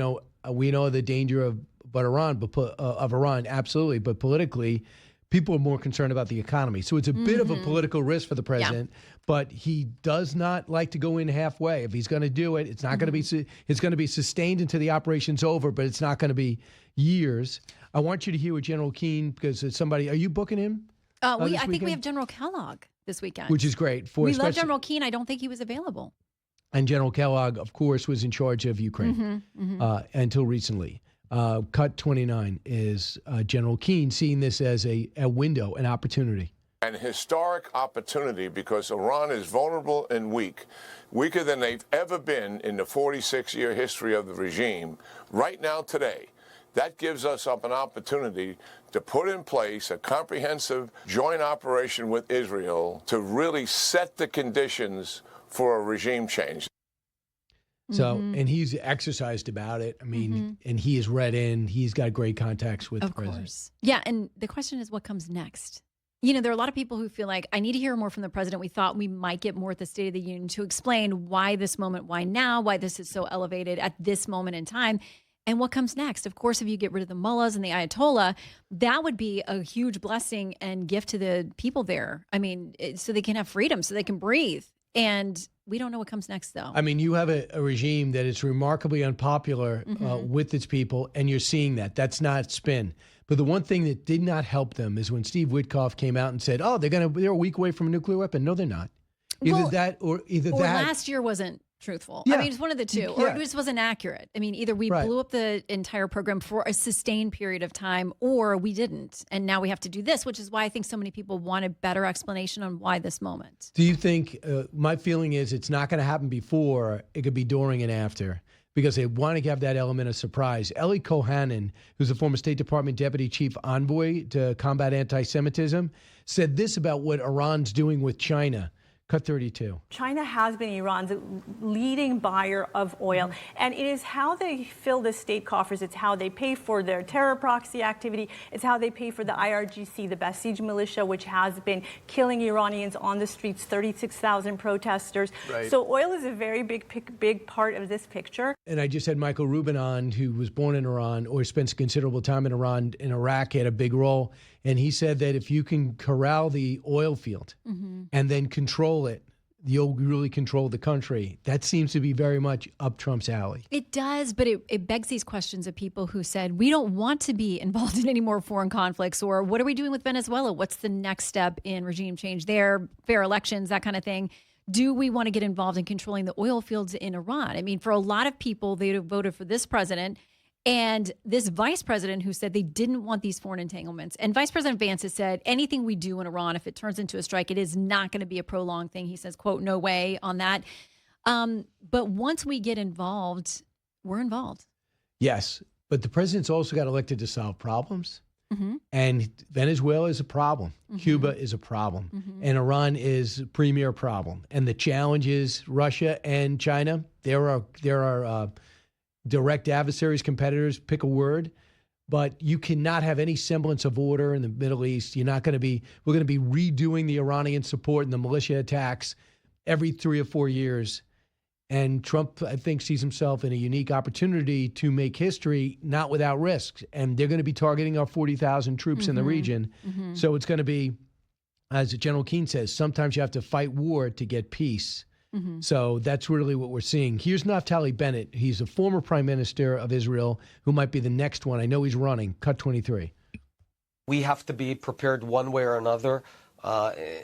we know the danger of Iran, absolutely. But politically, people are more concerned about the economy. So it's a bit of a political risk for the president, but he does not like to go in halfway. If he's going to do it, it's not going to be, it's going to be sustained until the operation's over, but it's not going to be years. I want you to hear with General Keane, because it's somebody, are you booking him? I think we have General Kellogg this weekend. Which is great. We love General Keane. I don't think he was available. And General Kellogg, of course, was in charge of Ukraine until recently. Cut 29 is General Keane seeing this as a window, an opportunity. An historic opportunity, because Iran is vulnerable and weak, weaker than they've ever been in the 46-year history of the regime. Right now, today, that gives us up an opportunity to put in place a comprehensive joint operation with Israel to really set the conditions for a regime change. So, and he's exercised about it. I mean, and he is read in. He's got great contacts with the president. Of course. Yeah, and the question is what comes next? There are a lot of people who feel like, I need to hear more from the president. We thought we might get more at the State of the Union to explain why this moment, why now, why this is so elevated at this moment in time. And what comes next? Of course, if you get rid of the mullahs and the Ayatollah, that would be a huge blessing and gift to the people there. I mean, so they can have freedom, so they can breathe. And we don't know what comes next, though. I mean, you have a regime that is remarkably unpopular with its people, and you're seeing that. That's not spin. But the one thing that did not help them is when Steve Witkoff came out and said, they're a week away from a nuclear weapon. No, they're not. Either last year wasn't truthful. Yeah. I mean, it's one of the two. Or it just wasn't accurate. I mean, either we blew up the entire program for a sustained period of time, or we didn't. And now we have to do this, which is why I think so many people want a better explanation on why this moment. Do you think, my feeling is it's not going to happen before, it could be during and after, because they want to have that element of surprise. Eli Kohanen, who's a former State Department Deputy Chief Envoy to combat anti-Semitism, said this about what Iran's doing with China. Cut 32. China has been Iran's leading buyer of oil, and it is how they fill the state coffers. It's how they pay for their terror proxy activity. It's how they pay for the IRGC, the Basij militia, which has been killing Iranians on the streets, 36,000 protesters. Right. So oil is a very big part of this picture. And I just had Michael Rubin on, who was born in Iran or spent considerable time in Iran. In Iraq, he had a big role. And he said that if you can corral the oil field and then control it, you'll really control the country. That seems to be very much up Trump's alley. It does, but it begs these questions of people who said, we don't want to be involved in any more foreign conflicts, or what are we doing with Venezuela? What's the next step in regime change there? Fair elections, that kind of thing. Do we want to get involved in controlling the oil fields in Iran? I mean, for a lot of people, they voted for this president and this vice president who said they didn't want these foreign entanglements. And Vice President Vance has said anything we do in Iran, if it turns into a strike, it is not going to be a prolonged thing. He says, quote, no way on that. But once we get involved, we're involved. Yes, but the president's also got elected to solve problems. And Venezuela is a problem. Cuba is a problem. And Iran is a premier problem. And the challenge is Russia and China. There are direct adversaries, competitors, pick a word, but you cannot have any semblance of order in the Middle East. We're going to be redoing the Iranian support and the militia attacks. every 3 or 4 years. And Trump, I think, sees himself in a unique opportunity to make history, not without risks. And they're going to be targeting our 40,000 troops in the region. So it's going to be, as General Keane says, sometimes you have to fight war to get peace. So that's really what we're seeing. Here's Naftali Bennett. He's a former prime minister of Israel who might be the next one. I know he's running. Cut 23. We have to be prepared one way or another.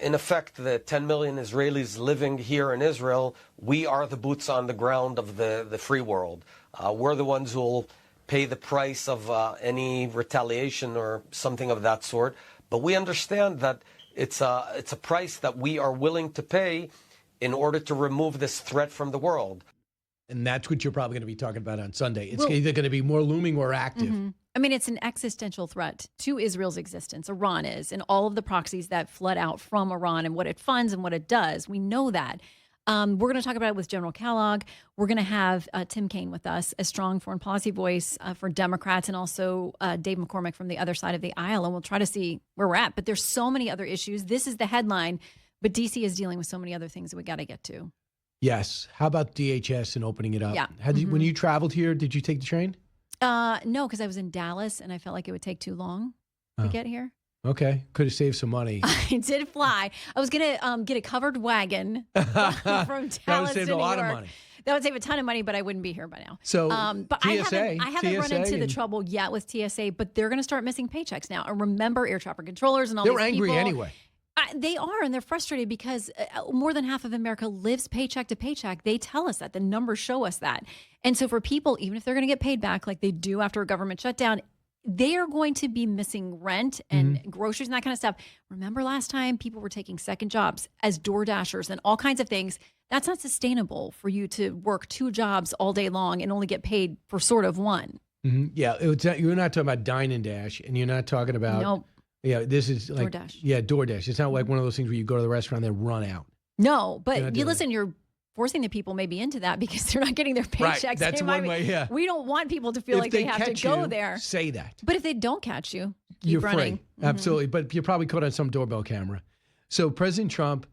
In effect, the 10 million Israelis living here in Israel, we are the boots on the ground of the free world. We're the ones who will pay the price of any retaliation or something of that sort. But we understand that it's a price that we are willing to pay in order to remove this threat from the world. And that's what you're probably going to be talking about on Sunday. It's either going to be more looming or active. I mean, it's an existential threat to Israel's existence. Iran is, and all of the proxies that flood out from Iran and what it funds and what it does. We know that. We're going to talk about it with General Kellogg. We're going to have Tim Kaine with us, a strong foreign policy voice for Democrats, and also Dave McCormick from the other side of the aisle. And we'll try to see where we're at. But there's so many other issues. This is the headline, but D.C. is dealing with so many other things that we got to get to. Yes. How about DHS and opening it up? Yeah. When you traveled here, did you take the train? No, because I was in Dallas and I felt like it would take too long to get here. Okay. Could have saved some money. I did fly. I was going to get a covered wagon from Dallas That would save to a lot New of York. monot That would save a ton of money, but I wouldn't be here by now. So, but TSA, I haven't run into the trouble yet with TSA, but they're going to start missing paychecks now. And remember, air traffic controllers and all these people. They're angry anyway. They are, and they're frustrated because more than half of America lives paycheck to paycheck. They tell us that. The numbers show us that. And so for people, even if they're going to get paid back like they do after a government shutdown, they are going to be missing rent and groceries and that kind of stuff. Remember last time people were taking second jobs as door dashers and all kinds of things. That's not sustainable for you to work 2 jobs all day long and only get paid for sort of one. Yeah, you're not talking about Dine and Dash, and you're not talking about... Nope. Yeah, this is like DoorDash. Yeah, DoorDash. It's not like one of those things where you go to the restaurant and then run out. No, but you're forcing the people maybe into that because they're not getting their paychecks. Right, that's one way, yeah. We don't want people to feel like they have to go there. Say that. But if they don't catch you, you're keep running. free. Absolutely. But you're probably caught on some doorbell camera. So President Trump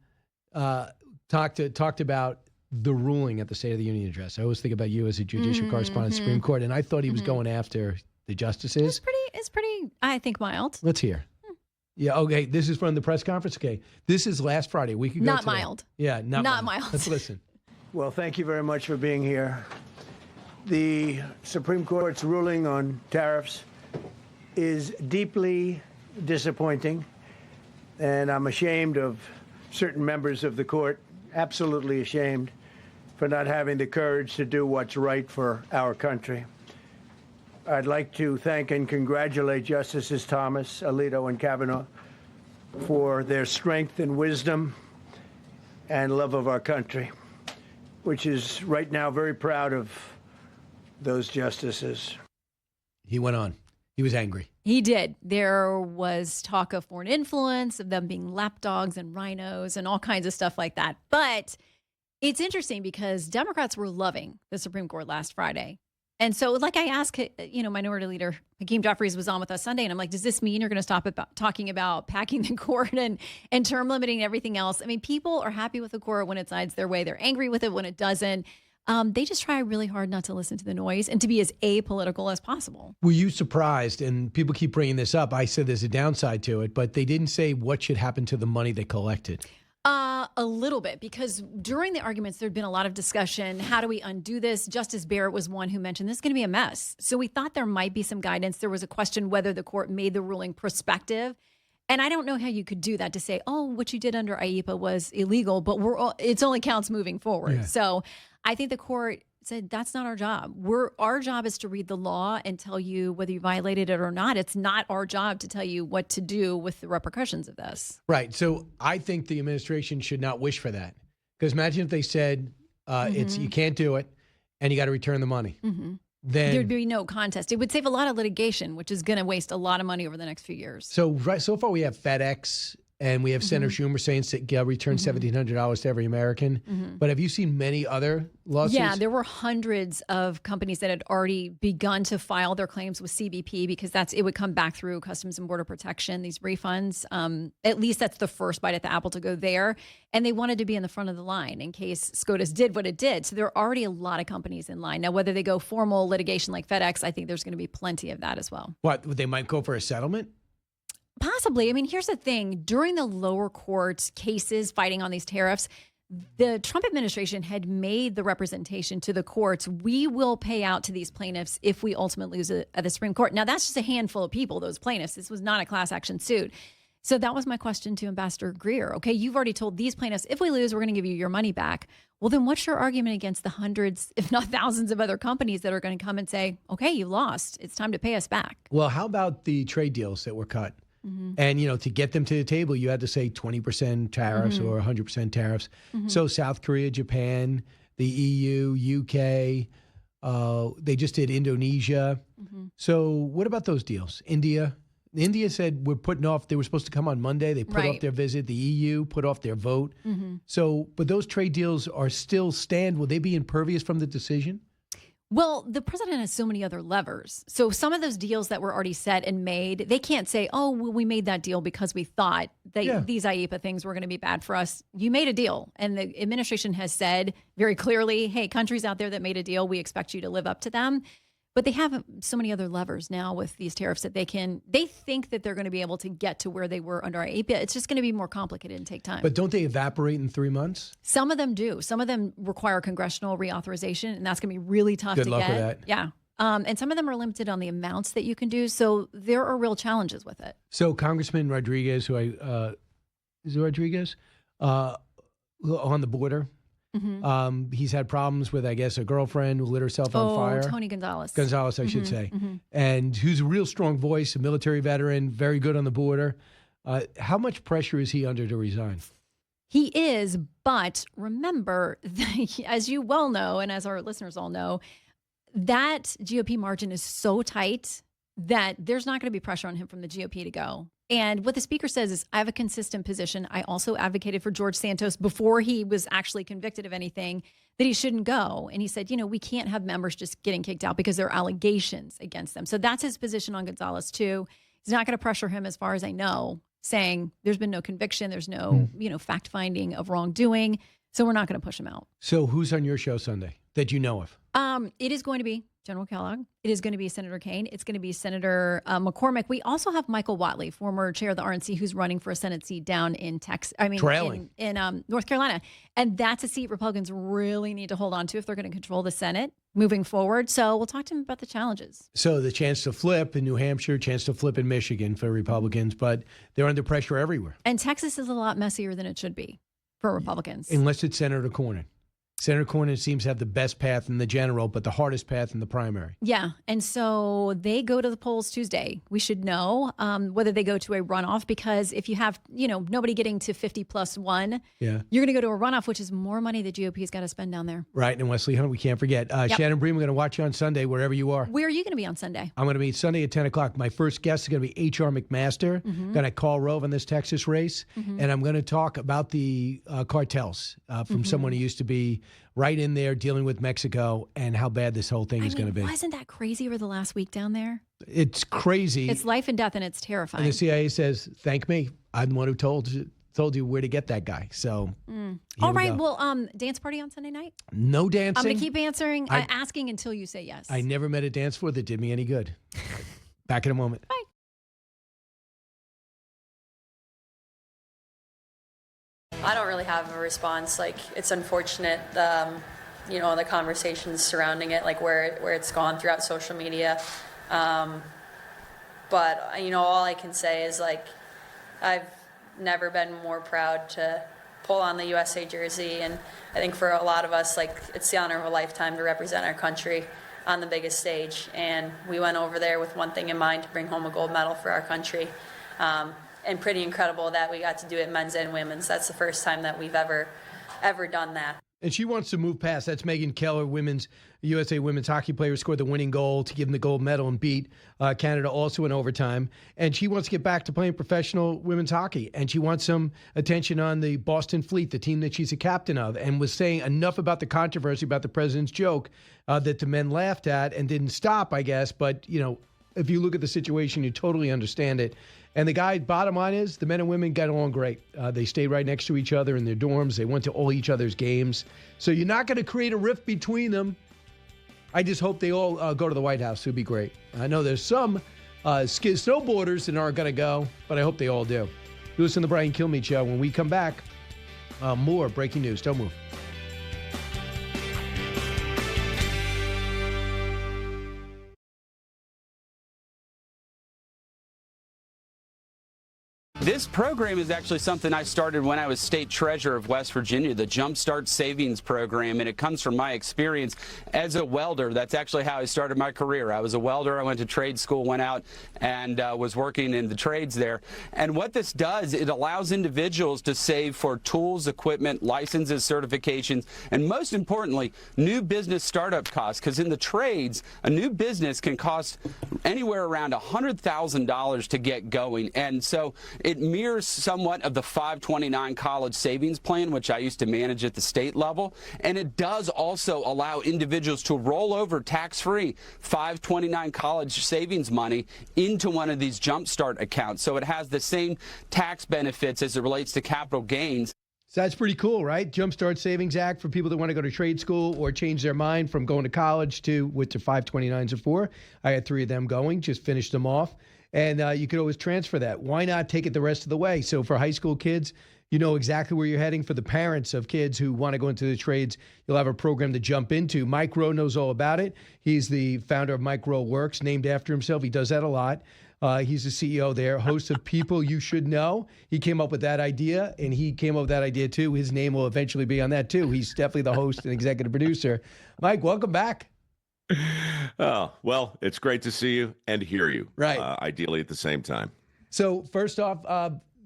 talked about the ruling at the State of the Union address. I always think about you as a judicial correspondent, Supreme Court, and I thought he was going after the justices. It's pretty, I think, mild. Let's hear. Yeah, okay. This is from the press conference. Okay. This is last Friday, a week ago. Not today. mild. Yeah, not mild. Let's listen. Well, thank you very much for being here. The Supreme Court's ruling on tariffs is deeply disappointing, and I'm ashamed of certain members of the court, absolutely ashamed, for not having the courage to do what's right for our country. I'd like to thank and congratulate Justices Thomas, Alito, and Kavanaugh for their strength and wisdom and love of our country, which is right now very proud of those justices. He went on. He was angry. He did. There was talk of foreign influence, of them being lapdogs and rhinos and all kinds of stuff like that. But it's interesting because Democrats were loving the Supreme Court last Friday. And so, like I asked, Minority Leader Hakeem Jeffries was on with us Sunday, and I'm like, does this mean you're going to stop talking about packing the court and term limiting and everything else? I mean, people are happy with the court when it sides their way. They're angry with it when it doesn't. They just try really hard not to listen to the noise and to be as apolitical as possible. Were you surprised? And people keep bringing this up. I said there's a downside to it, but they didn't say what should happen to the money they collected. A little bit, because during the arguments, there'd been a lot of discussion. How do we undo this? Justice Barrett was one who mentioned this is going to be a mess. So we thought there might be some guidance. There was a question whether the court made the ruling prospective. And I don't know how you could do that to say, oh, what you did under IEPA was illegal, but it's only counts moving forward. Yeah. So I think the court said that's not our job. Our job is to read the law and tell you whether you violated it or not. It's not our job to tell you what to do with the repercussions of this. Right. So I think the administration should not wish for that. Because imagine if they said you can't do it and you got to return the money. Mm-hmm. Then there'd be no contest. It would save a lot of litigation, which is going to waste a lot of money over the next few years. So so far we have FedEx And we have Senator Schumer saying return $1,700 to every American. But have you seen many other lawsuits? Yeah, there were hundreds of companies that had already begun to file their claims with CBP because it would come back through Customs and Border Protection, these refunds. At least that's the first bite at the apple to go there. And they wanted to be in the front of the line in case SCOTUS did what it did. So there are already a lot of companies in line. Now, whether they go formal litigation like FedEx, I think there's going to be plenty of that as well. What, they might go for a settlement? Possibly. I mean, here's the thing. During the lower court cases fighting on these tariffs, the Trump administration had made the representation to the courts, we will pay out to these plaintiffs if we ultimately lose at the Supreme Court. Now, that's just a handful of people, those plaintiffs. This was not a class action suit. So that was my question to Ambassador Greer. Okay, you've already told these plaintiffs, if we lose, we're going to give you your money back. Well, then what's your argument against the hundreds, if not thousands of other companies that are going to come and say, okay, you lost. It's time to pay us back. Well, how about the trade deals that were cut? And, to get them to the table, you had to say 20% tariffs or 100% tariffs. So South Korea, Japan, the EU, UK, they just did Indonesia. So what about those deals? India said we're putting off, they were supposed to come on Monday. They put off their visit. The EU put off their vote. So, but those trade deals are still stand. Will they be impervious from the decision? Well, the president has so many other levers. So some of those deals that were already set and made, they can't say, oh, well, we made that deal because we thought that these IEPA things were going to be bad for us. You made a deal. And the administration has said very clearly, hey, countries out there that made a deal, we expect you to live up to them. But they have so many other levers now with these tariffs that they think that they're going to be able to get to where they were under IEPA. It's just going to be more complicated and take time. But don't they evaporate in 3 months? Some of them do. Some of them require congressional reauthorization, and that's going to be really tough to get. Good luck with that. Yeah. And some of them are limited on the amounts that you can do. So there are real challenges with it. So Congressman Rodriguez, is it Rodriguez? On the border. He's had problems with, I guess, a girlfriend who lit herself on fire. Tony Gonzalez. I should say. And who's a real strong voice, a military veteran, very good on the border. How much pressure is he under to resign? He is, but remember, as you well know, and as our listeners all know, that GOP margin is so tight that there's not going to be pressure on him from the GOP to go. And what the speaker says is, I have a consistent position. I also advocated for George Santos before he was actually convicted of anything that he shouldn't go. And he said, we can't have members just getting kicked out because there are allegations against them. So that's his position on Gonzalez too. He's not going to pressure him, as far as I know, saying there's been no conviction. There's no, fact finding of wrongdoing. So we're not going to push him out. So who's on your show Sunday that you know of? It is going to be General Kellogg. It is going to be Senator Keane. It's going to be Senator McCormick. We also have Michael Whatley, former chair of the RNC, who's running for a Senate seat down in Texas. In North Carolina. And that's a seat Republicans really need to hold on to if they're going to control the Senate moving forward. So we'll talk to him about the challenges. So the chance to flip in New Hampshire, chance to flip in Michigan for Republicans, but they're under pressure everywhere. And Texas is a lot messier than it should be for Republicans. Unless it's Senator Cornyn. Senator Cornyn seems to have the best path in the general, but the hardest path in the primary. Yeah. And so they go to the polls Tuesday. We should know whether they go to a runoff, because if you have, nobody getting to 50+1, you're going to go to a runoff, which is more money the GOP's got to spend down there. Right. And Wesley Hunt, we can't forget. Shannon Bream, we're going to watch you on Sunday, wherever you are. Where are you going to be on Sunday? I'm going to be Sunday at 10 o'clock. My first guest is going to be H.R. McMaster. Going to call Rowe on this Texas race. And I'm going to talk about the cartels from someone who used to be right in there dealing with Mexico and how bad this whole thing is going to be. Wasn't that crazy over the last week down there? It's crazy. It's life and death, and it's terrifying. And the CIA says, thank me. I'm the one who told you where to get that guy. So, all right. Well, dance party on Sunday night? No dancing. I'm going to keep asking until you say yes. I never met a dance floor that did me any good. Back in a moment. Bye. I don't really have a response. It's unfortunate, the conversations surrounding it, where it's gone throughout social media. But all I can say is I've never been more proud to pull on the USA jersey, and I think for a lot of us, it's the honor of a lifetime to represent our country on the biggest stage. And we went over there with one thing in mind: to bring home a gold medal for our country. And pretty incredible that we got to do it men's and women's. That's the first time that we've ever done that. And she wants to move past. That's Megan Keller, USA women's hockey player, scored the winning goal to give them the gold medal and beat Canada also in overtime. And she wants to get back to playing professional women's hockey. And she wants some attention on the Boston Fleet, the team that she's a captain of, and was saying enough about the controversy about the president's joke that the men laughed at and didn't stop, I guess. But, if you look at the situation, you totally understand it. And the guy, bottom line is, the men and women got along great. They stayed right next to each other in their dorms. They went to all each other's games. So you're not going to create a rift between them. I just hope they all go to the White House. It would be great. I know there's some snowboarders that aren't going to go, but I hope they all do. You listen to the Brian Kilmeade Show. When we come back, more breaking news. Don't move. This program is actually something I started when I was state treasurer of West Virginia, the Jumpstart Savings Program, and it comes from my experience as a welder. That's actually how I started my career. I was a welder. I went to trade school, went out and was working in the trades there. And what this does, it allows individuals to save for tools, equipment, licenses, certifications, and most importantly, new business startup costs. Because in the trades, a new business can cost anywhere around $100,000 to get going. And so it mirrors somewhat of the 529 college savings plan, which I used to manage at the state level. And it does also allow individuals to roll over tax-free 529 college savings money into one of these Jumpstart accounts. So it has the same tax benefits as it relates to capital gains. So that's pretty cool, right? Jumpstart Savings Act for people that want to go to trade school or change their mind from going to college to what the 529s are for. I had 3 of them going, just finished them off. And you could always transfer that. Why not take it the rest of the way? So for high school kids, you know exactly where you're heading. For the parents of kids who want to go into the trades, you'll have a program to jump into. Mike Rowe knows all about it. He's the founder of mikeroweWORKS, named after himself. He does that a lot. He's the CEO there, host of People You Should Know. He came up with that idea, and he came up with that idea, too. His name will eventually be on that, too. He's definitely the host and executive producer. Mike, welcome back. Oh, well, it's great to see you and hear you. Right. Ideally at the same time. So first off,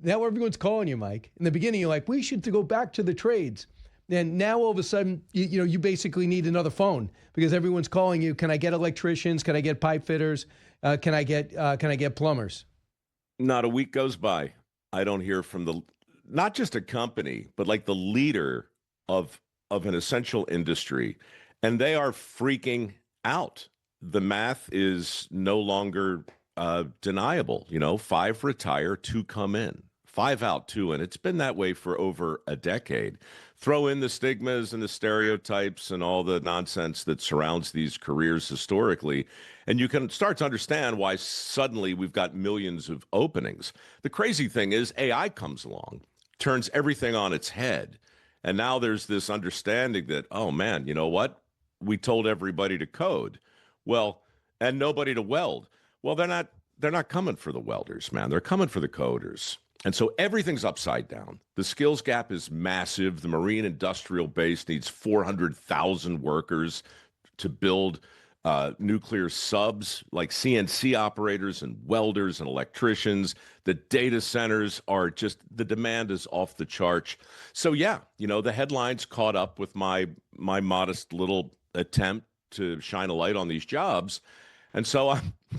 now everyone's calling you, Mike. In the beginning, you're like, we should go back to the trades. And now all of a sudden, you basically need another phone because everyone's calling you. Can I get electricians? Can I get pipe fitters? Can I get plumbers? Not a week goes by. I don't hear from not just a company, but like the leader of an essential industry. And they are freaking out. The math is no longer deniable. 5 retire, 2 come in, 5 out, 2 in. It's been that way for over a decade. Throw in the stigmas and the stereotypes and all the nonsense that surrounds these careers historically, and you can start to understand why suddenly we've got millions of openings. The crazy thing is AI comes along, turns everything on its head, and now there's this understanding that, oh man, you know what? We told everybody to code, and nobody to weld. Well, they're not coming for the welders, man. They're coming for the coders. And so everything's upside down. The skills gap is massive. The marine industrial base needs 400,000 workers to build nuclear subs, like CNC operators and welders and electricians. The data centers are the demand is off the charts. So yeah, the headlines caught up with my modest little attempt to shine a light on these jobs. And so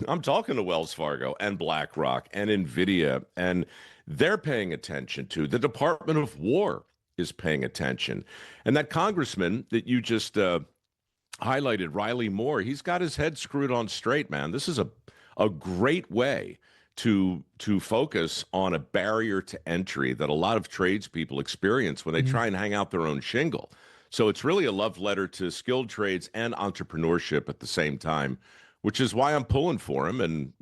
I'm talking to Wells Fargo and BlackRock and NVIDIA, and they're paying attention to. The Department of War is paying attention. And that congressman that you just highlighted, Riley Moore, he's got his head screwed on straight, man. This is a great way to focus on a barrier to entry that a lot of tradespeople experience when they try and hang out their own shingle. So it's really a love letter to skilled trades and entrepreneurship at the same time, which is why I'm pulling for him and,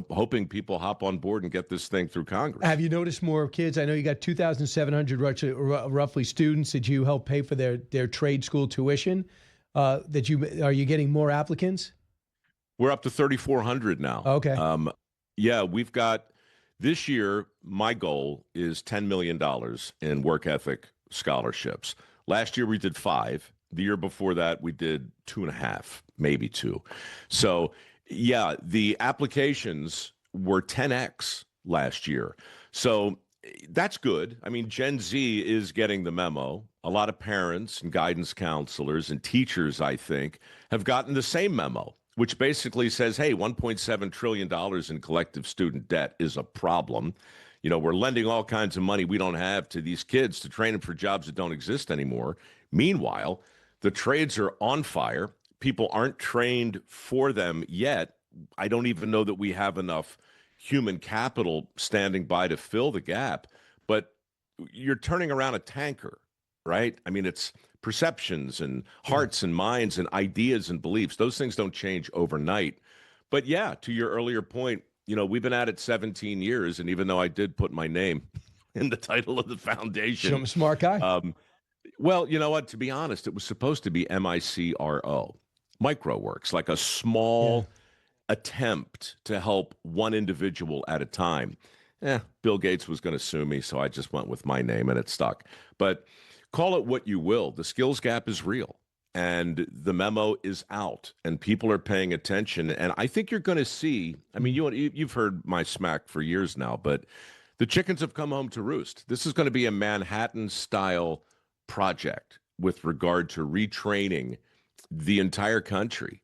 hoping people hop on board and get this thing through Congress. Have you noticed more kids? I know you got 2,700 roughly students that you help pay for their trade school tuition. Are you getting more applicants? We're up to 3,400 now. Okay. Yeah, we've got this year. My goal is $10 million in work ethic scholarships. Last year we did 5. The year before that we did 2.5, maybe 2. So yeah, the applications were 10x last year. So that's good. I mean, Gen Z is getting the memo. a lot of parents and guidance counselors and teachers, I think, have gotten the same memo, which basically says, hey, $1.7 trillion in collective student debt is a problem. You know, we're lending all kinds of money we don't have to these kids to train them for jobs that don't exist anymore. Meanwhile, the trades are on fire. People aren't trained for them yet. I don't even know that we have enough human capital standing by to fill the gap. But you're turning around a tanker, right? I mean, it's perceptions and hearts and minds and ideas and beliefs. Those things don't change overnight. But yeah, to your earlier point, you know, we've been at it 17 years. And even though I did put my name in the title of the foundation. I'm a smart guy. Well, you know what? To be honest, it was supposed to be MICRO, mikeroweWORKS, like a small attempt to help one individual at a time. Bill Gates was going to sue me, so I just went with my name and it stuck. But call it what you will. The skills gap is real and the memo is out and people are paying attention. And I think you're going to see, I mean, you've heard my smack for years now, but the chickens have come home to roost. This is going to be a Manhattan-style project with regard to retraining the entire country.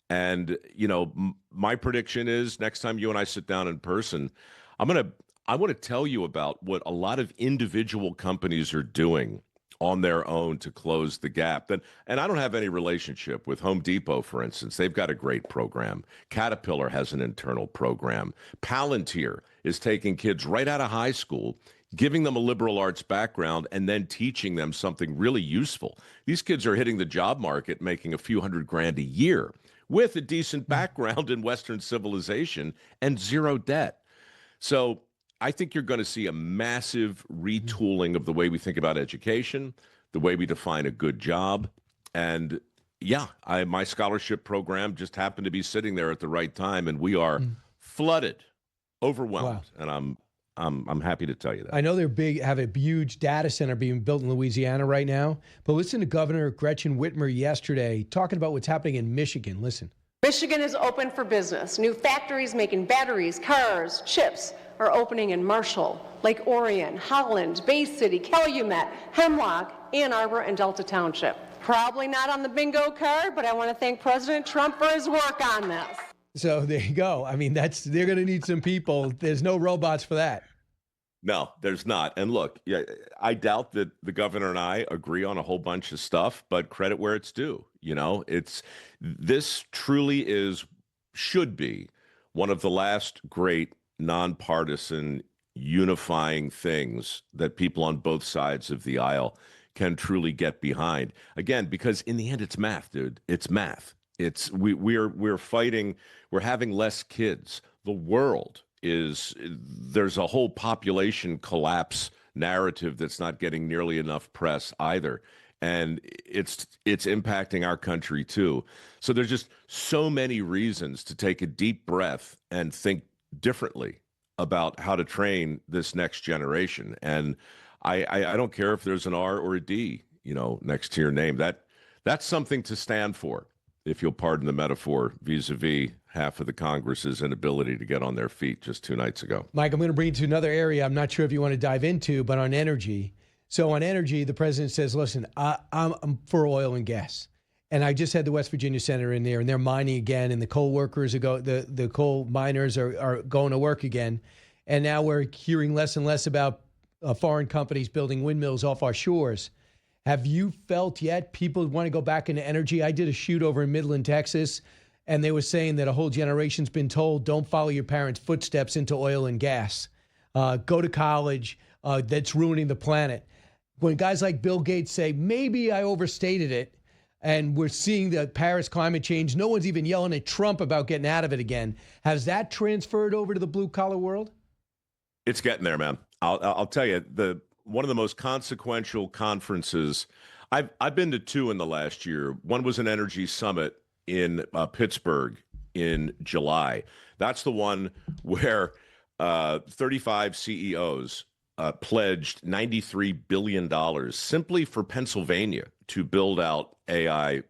And, you know, my prediction is next time you and I sit down in person, I want to tell you about what a lot of individual companies are doing on their own to close the gap. And I don't have any relationship with Home Depot, for instance. They've got a great program. Caterpillar has an internal program. Palantir is taking kids right out of high school, giving them a liberal arts background, and then teaching them something really useful. These kids are hitting the job market making a few $100,000 a year with a decent background in Western civilization and zero debt. So I think you're going to see a massive retooling of the way we think about education, the way we define a good job. And yeah, my scholarship program just happened to be sitting there at the right time, and we are flooded, overwhelmed. Wow. And I'm happy to tell you that. I know they're have a huge data center being built in Louisiana right now, but listen to Governor Gretchen Whitmer yesterday talking about what's happening in Michigan. Listen. Michigan is open for business. New factories making batteries, cars, chips are opening in Marshall, Lake Orion, Holland, Bay City, Calumet, Hemlock, Ann Arbor, and Delta Township. Probably not on the bingo card, but I want to thank President Trump for his work on this. So there you go. I mean, they're going to need some people. There's no robots for that. No, there's not. And look, yeah, I doubt that the governor and I agree on a whole bunch of stuff, but credit where it's due. You know, this truly should be one of the last great nonpartisan unifying things that people on both sides of the aisle can truly get behind. Again, because in the end, it's math, dude. It's math. We're fighting. We're having less kids. The world there's a whole population collapse narrative that's not getting nearly enough press either. And it's impacting our country too. So there's just so many reasons to take a deep breath and think differently about how to train this next generation. And I don't care if there's an R or a D, you know, next to your name. That's something to stand for, if you'll pardon the metaphor, vis-a-vis half of the Congress's inability to get on their feet just 2 nights ago. Mike, I'm going to bring you to another area I'm not sure if you want to dive into, but on energy. So on energy, the president says, listen, I'm for oil and gas. And I just had the West Virginia senator in there, and they're mining again, and the coal workers the coal miners are going to work again. And now we're hearing less and less about foreign companies building windmills off our shores. Have you felt yet people want to go back into energy? I did a shoot over in Midland, Texas, and they were saying that a whole generation's been told, don't follow your parents' footsteps into oil and gas. Go to college. That's ruining the planet. When guys like Bill Gates say, maybe I overstated it, and we're seeing the Paris climate change, no one's even yelling at Trump about getting out of it again. Has that transferred over to the blue-collar world? It's getting there, man. I'll tell you, one of the most consequential conferences, I've been to 2 in the last year. One was an energy summit in Pittsburgh in July. That's the one where 35 CEOs pledged $93 billion simply for Pennsylvania to build out AI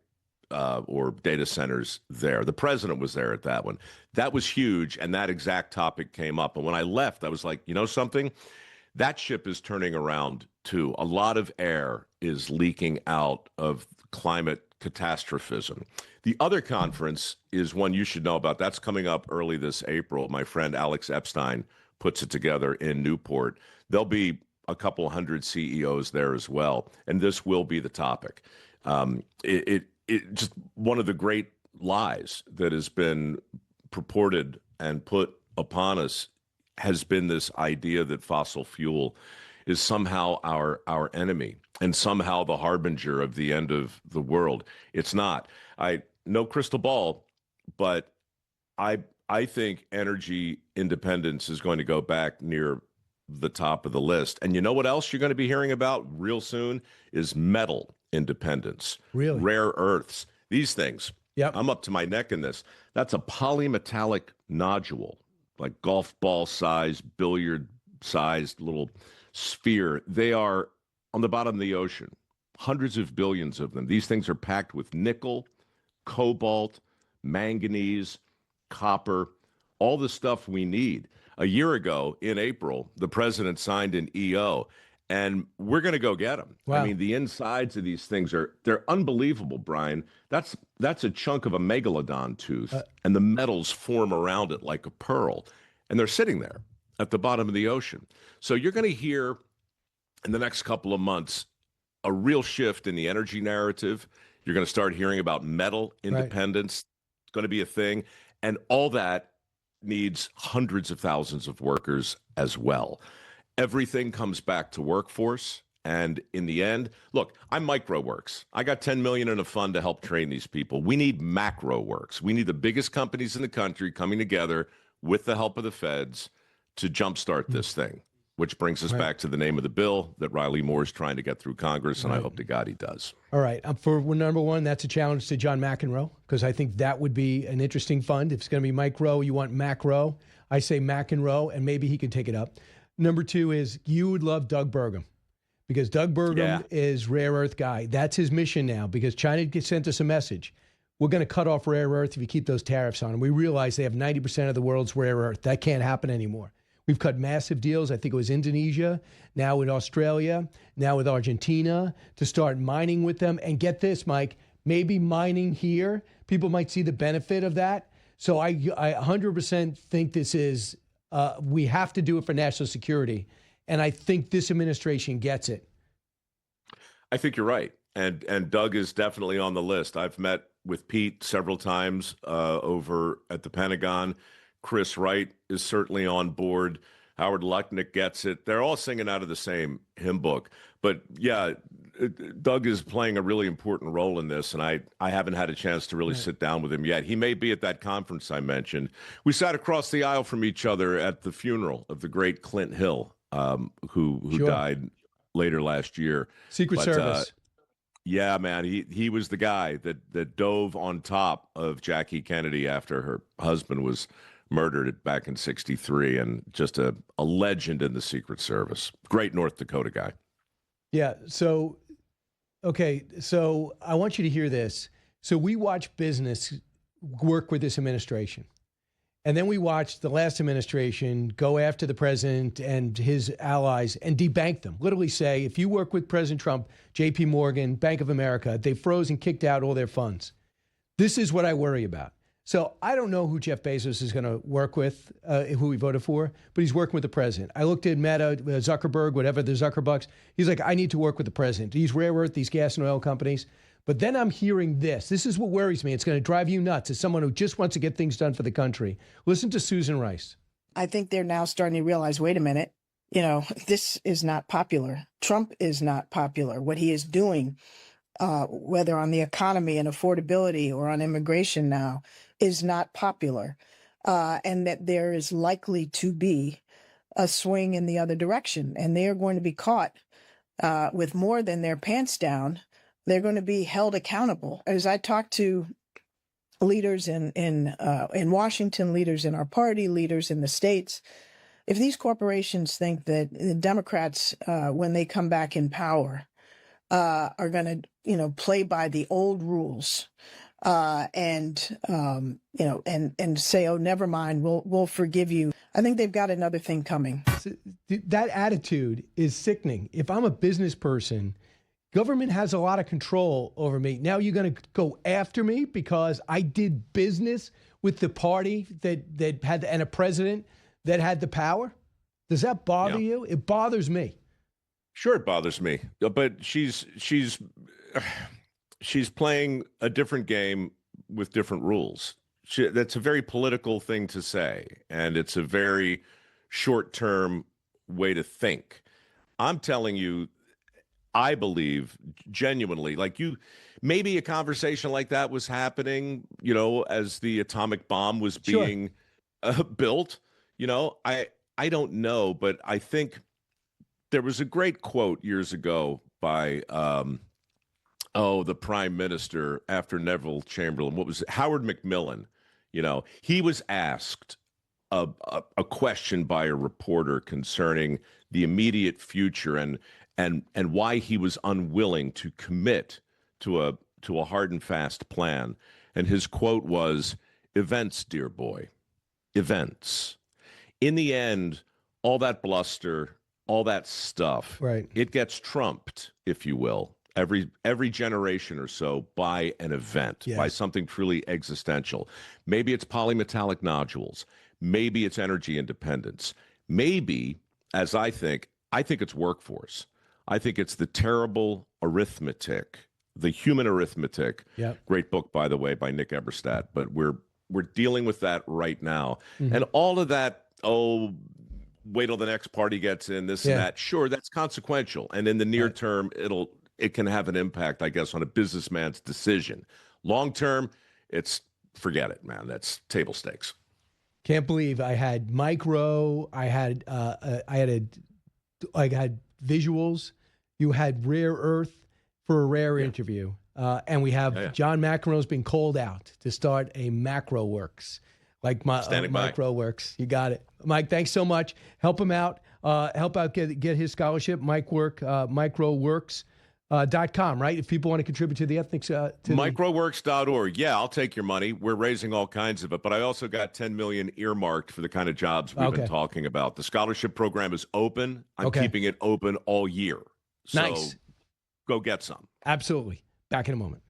or data centers there. The president was there at that one. That was huge, and that exact topic came up. And when I left, I was like, you know something? That ship is turning around too. A lot of air is leaking out of climate catastrophism. The other conference is one you should know about. That's coming up early this April. My friend Alex Epstein puts it together in Newport. There'll be a couple hundred CEOs there as well, and this will be the topic. It just one of the great lies that has been purported and put upon us has been this idea that fossil fuel is somehow our enemy and somehow the harbinger of the end of the world. It's not. No crystal ball, but I think energy independence is going to go back near the top of the list. And you know what else you're going to be hearing about real soon is metal independence. Really? Rare earths. These things. Yep. I'm up to my neck in this. That's a polymetallic nodule, like golf ball size, billiard sized little sphere. They are on the bottom of the ocean, hundreds of billions of them. These things are packed with nickel, cobalt, manganese, copper, all the stuff we need. A year ago in April, the president signed an EO, and we're going to go get them. Wow. I mean, the insides of these things they're unbelievable, Brian. That's a chunk of a megalodon tooth, and the metals form around it like a pearl, and they're sitting there at the bottom of the ocean. So you're going to hear in the next couple of months a real shift in the energy narrative. You're going to start hearing about metal independence. It's going to be a thing, and all that needs hundreds of thousands of workers as well. Everything comes back to workforce. And in the end, look, I'm mikeroweWORKS. I got $10 million in a fund to help train these people. We need macroweWORKS. We need the biggest companies in the country coming together with the help of the feds to jumpstart this thing, which brings us back to the name of the bill that Riley Moore is trying to get through Congress, and I hope to God he does. All right. For number one, that's a challenge to John McEnroe, because I think that would be an interesting fund. If it's going to be Mike Rowe, you want Mac Rowe. I say McEnroe, and maybe he can take it up. Number two is you would love Doug Burgum, because Doug Burgum is rare earth guy. That's his mission now, because China sent us a message. We're going to cut off rare earth if you keep those tariffs on. And we realize they have 90% of the world's rare earth. That can't happen anymore. We've cut massive deals. I think it was Indonesia, now with Australia, now with Argentina, to start mining with them. And get this, Mike, maybe mining here, people might see the benefit of that. So I 100% think this is, we have to do it for national security. And I think this administration gets it. I think you're right. And Doug is definitely on the list. I've met with Pete several times over at the Pentagon. Chris Wright is certainly on board. Howard Lucknick gets it. They're all singing out of the same hymn book. But yeah, Doug is playing a really important role in this, and I haven't had a chance to really sit down with him yet. He may be at that conference I mentioned. We sat across the aisle from each other at the funeral of the great Clint Hill, who died later last year. Secret Service. Yeah, man, he was the guy that dove on top of Jackie Kennedy after her husband was murdered back in '63, and just a legend in the Secret Service. Great North Dakota guy. Yeah. So, okay. So I want you to hear this. So we watch business work with this administration. And then we watched the last administration go after the president and his allies and debank them. Literally say, if you work with President Trump, JP Morgan, Bank of America, they froze and kicked out all their funds. This is what I worry about. So I don't know who Jeff Bezos is going to work with, who he voted for, but he's working with the president. I looked at Meta, Zuckerberg, whatever, the Zuckerbucks. He's like, I need to work with the president. These rare earth, these gas and oil companies. But then I'm hearing this. This is what worries me. It's going to drive you nuts as someone who just wants to get things done for the country. Listen to Susan Rice. I think they're now starting to realize, wait a minute, this is not popular. Trump is not popular. What he is doing, whether on the economy and affordability or on immigration now, is not popular. And that there is likely to be a swing in the other direction. And they are going to be caught with more than their pants down. They're going to be held accountable. As I talk to leaders in Washington, leaders in our party, leaders in the states, if these corporations think that the Democrats, when they come back in power, are going to, play by the old rules and say, oh, never mind, we'll forgive you. I think they've got another thing coming. That attitude is sickening. If I'm a business person, Government has a lot of control over me. Now you're going to go after me because I did business with the party that had and a president that had the power? Does that bother you? It bothers me. Sure, it bothers me. But she's playing a different game with different rules. That's a very political thing to say, and it's a very short-term way to think. I'm telling you, I believe genuinely, like maybe a conversation like that was happening, as the atomic bomb was being built. I don't know, but I think there was a great quote years ago by the prime minister after Neville Chamberlain. What was it? Howard Macmillan. He was asked a question by a reporter concerning the immediate future and why he was unwilling to commit to a hard and fast plan. And his quote was, "Events, dear boy, events." In the end, all that bluster, all that stuff, it gets trumped, if you will, every generation or so by an event, by something truly existential. Maybe it's polymetallic nodules. Maybe it's energy independence. Maybe, as I think it's workforce. I think it's the terrible arithmetic, the human arithmetic. Great book, by the way, by Nick Eberstadt. But we're dealing with that right now. And all of that, wait till the next party gets in, this and that. Sure, that's consequential. And in the near term, it can have an impact, I guess, on a businessman's decision. Long term, forget it, man. That's table stakes. Can't believe I had Mike Rowe. I had visuals. You had Rare Earth for a rare interview. And we have John McEnroe's been called out to start a mikeroweWORKS. Like mikeroweWORKS. You got it. Mike, thanks so much. Help him out. Help out get his scholarship, mikeroweWORKS.com, right? If people want to contribute to the ethnics. mikeroweWORKS.org. Yeah, I'll take your money. We're raising all kinds of it, but I also got $10 million earmarked for the kind of jobs we've been talking about. The scholarship program is open. I'm keeping it open all year. So nice. Go get some. Absolutely. Back in a moment.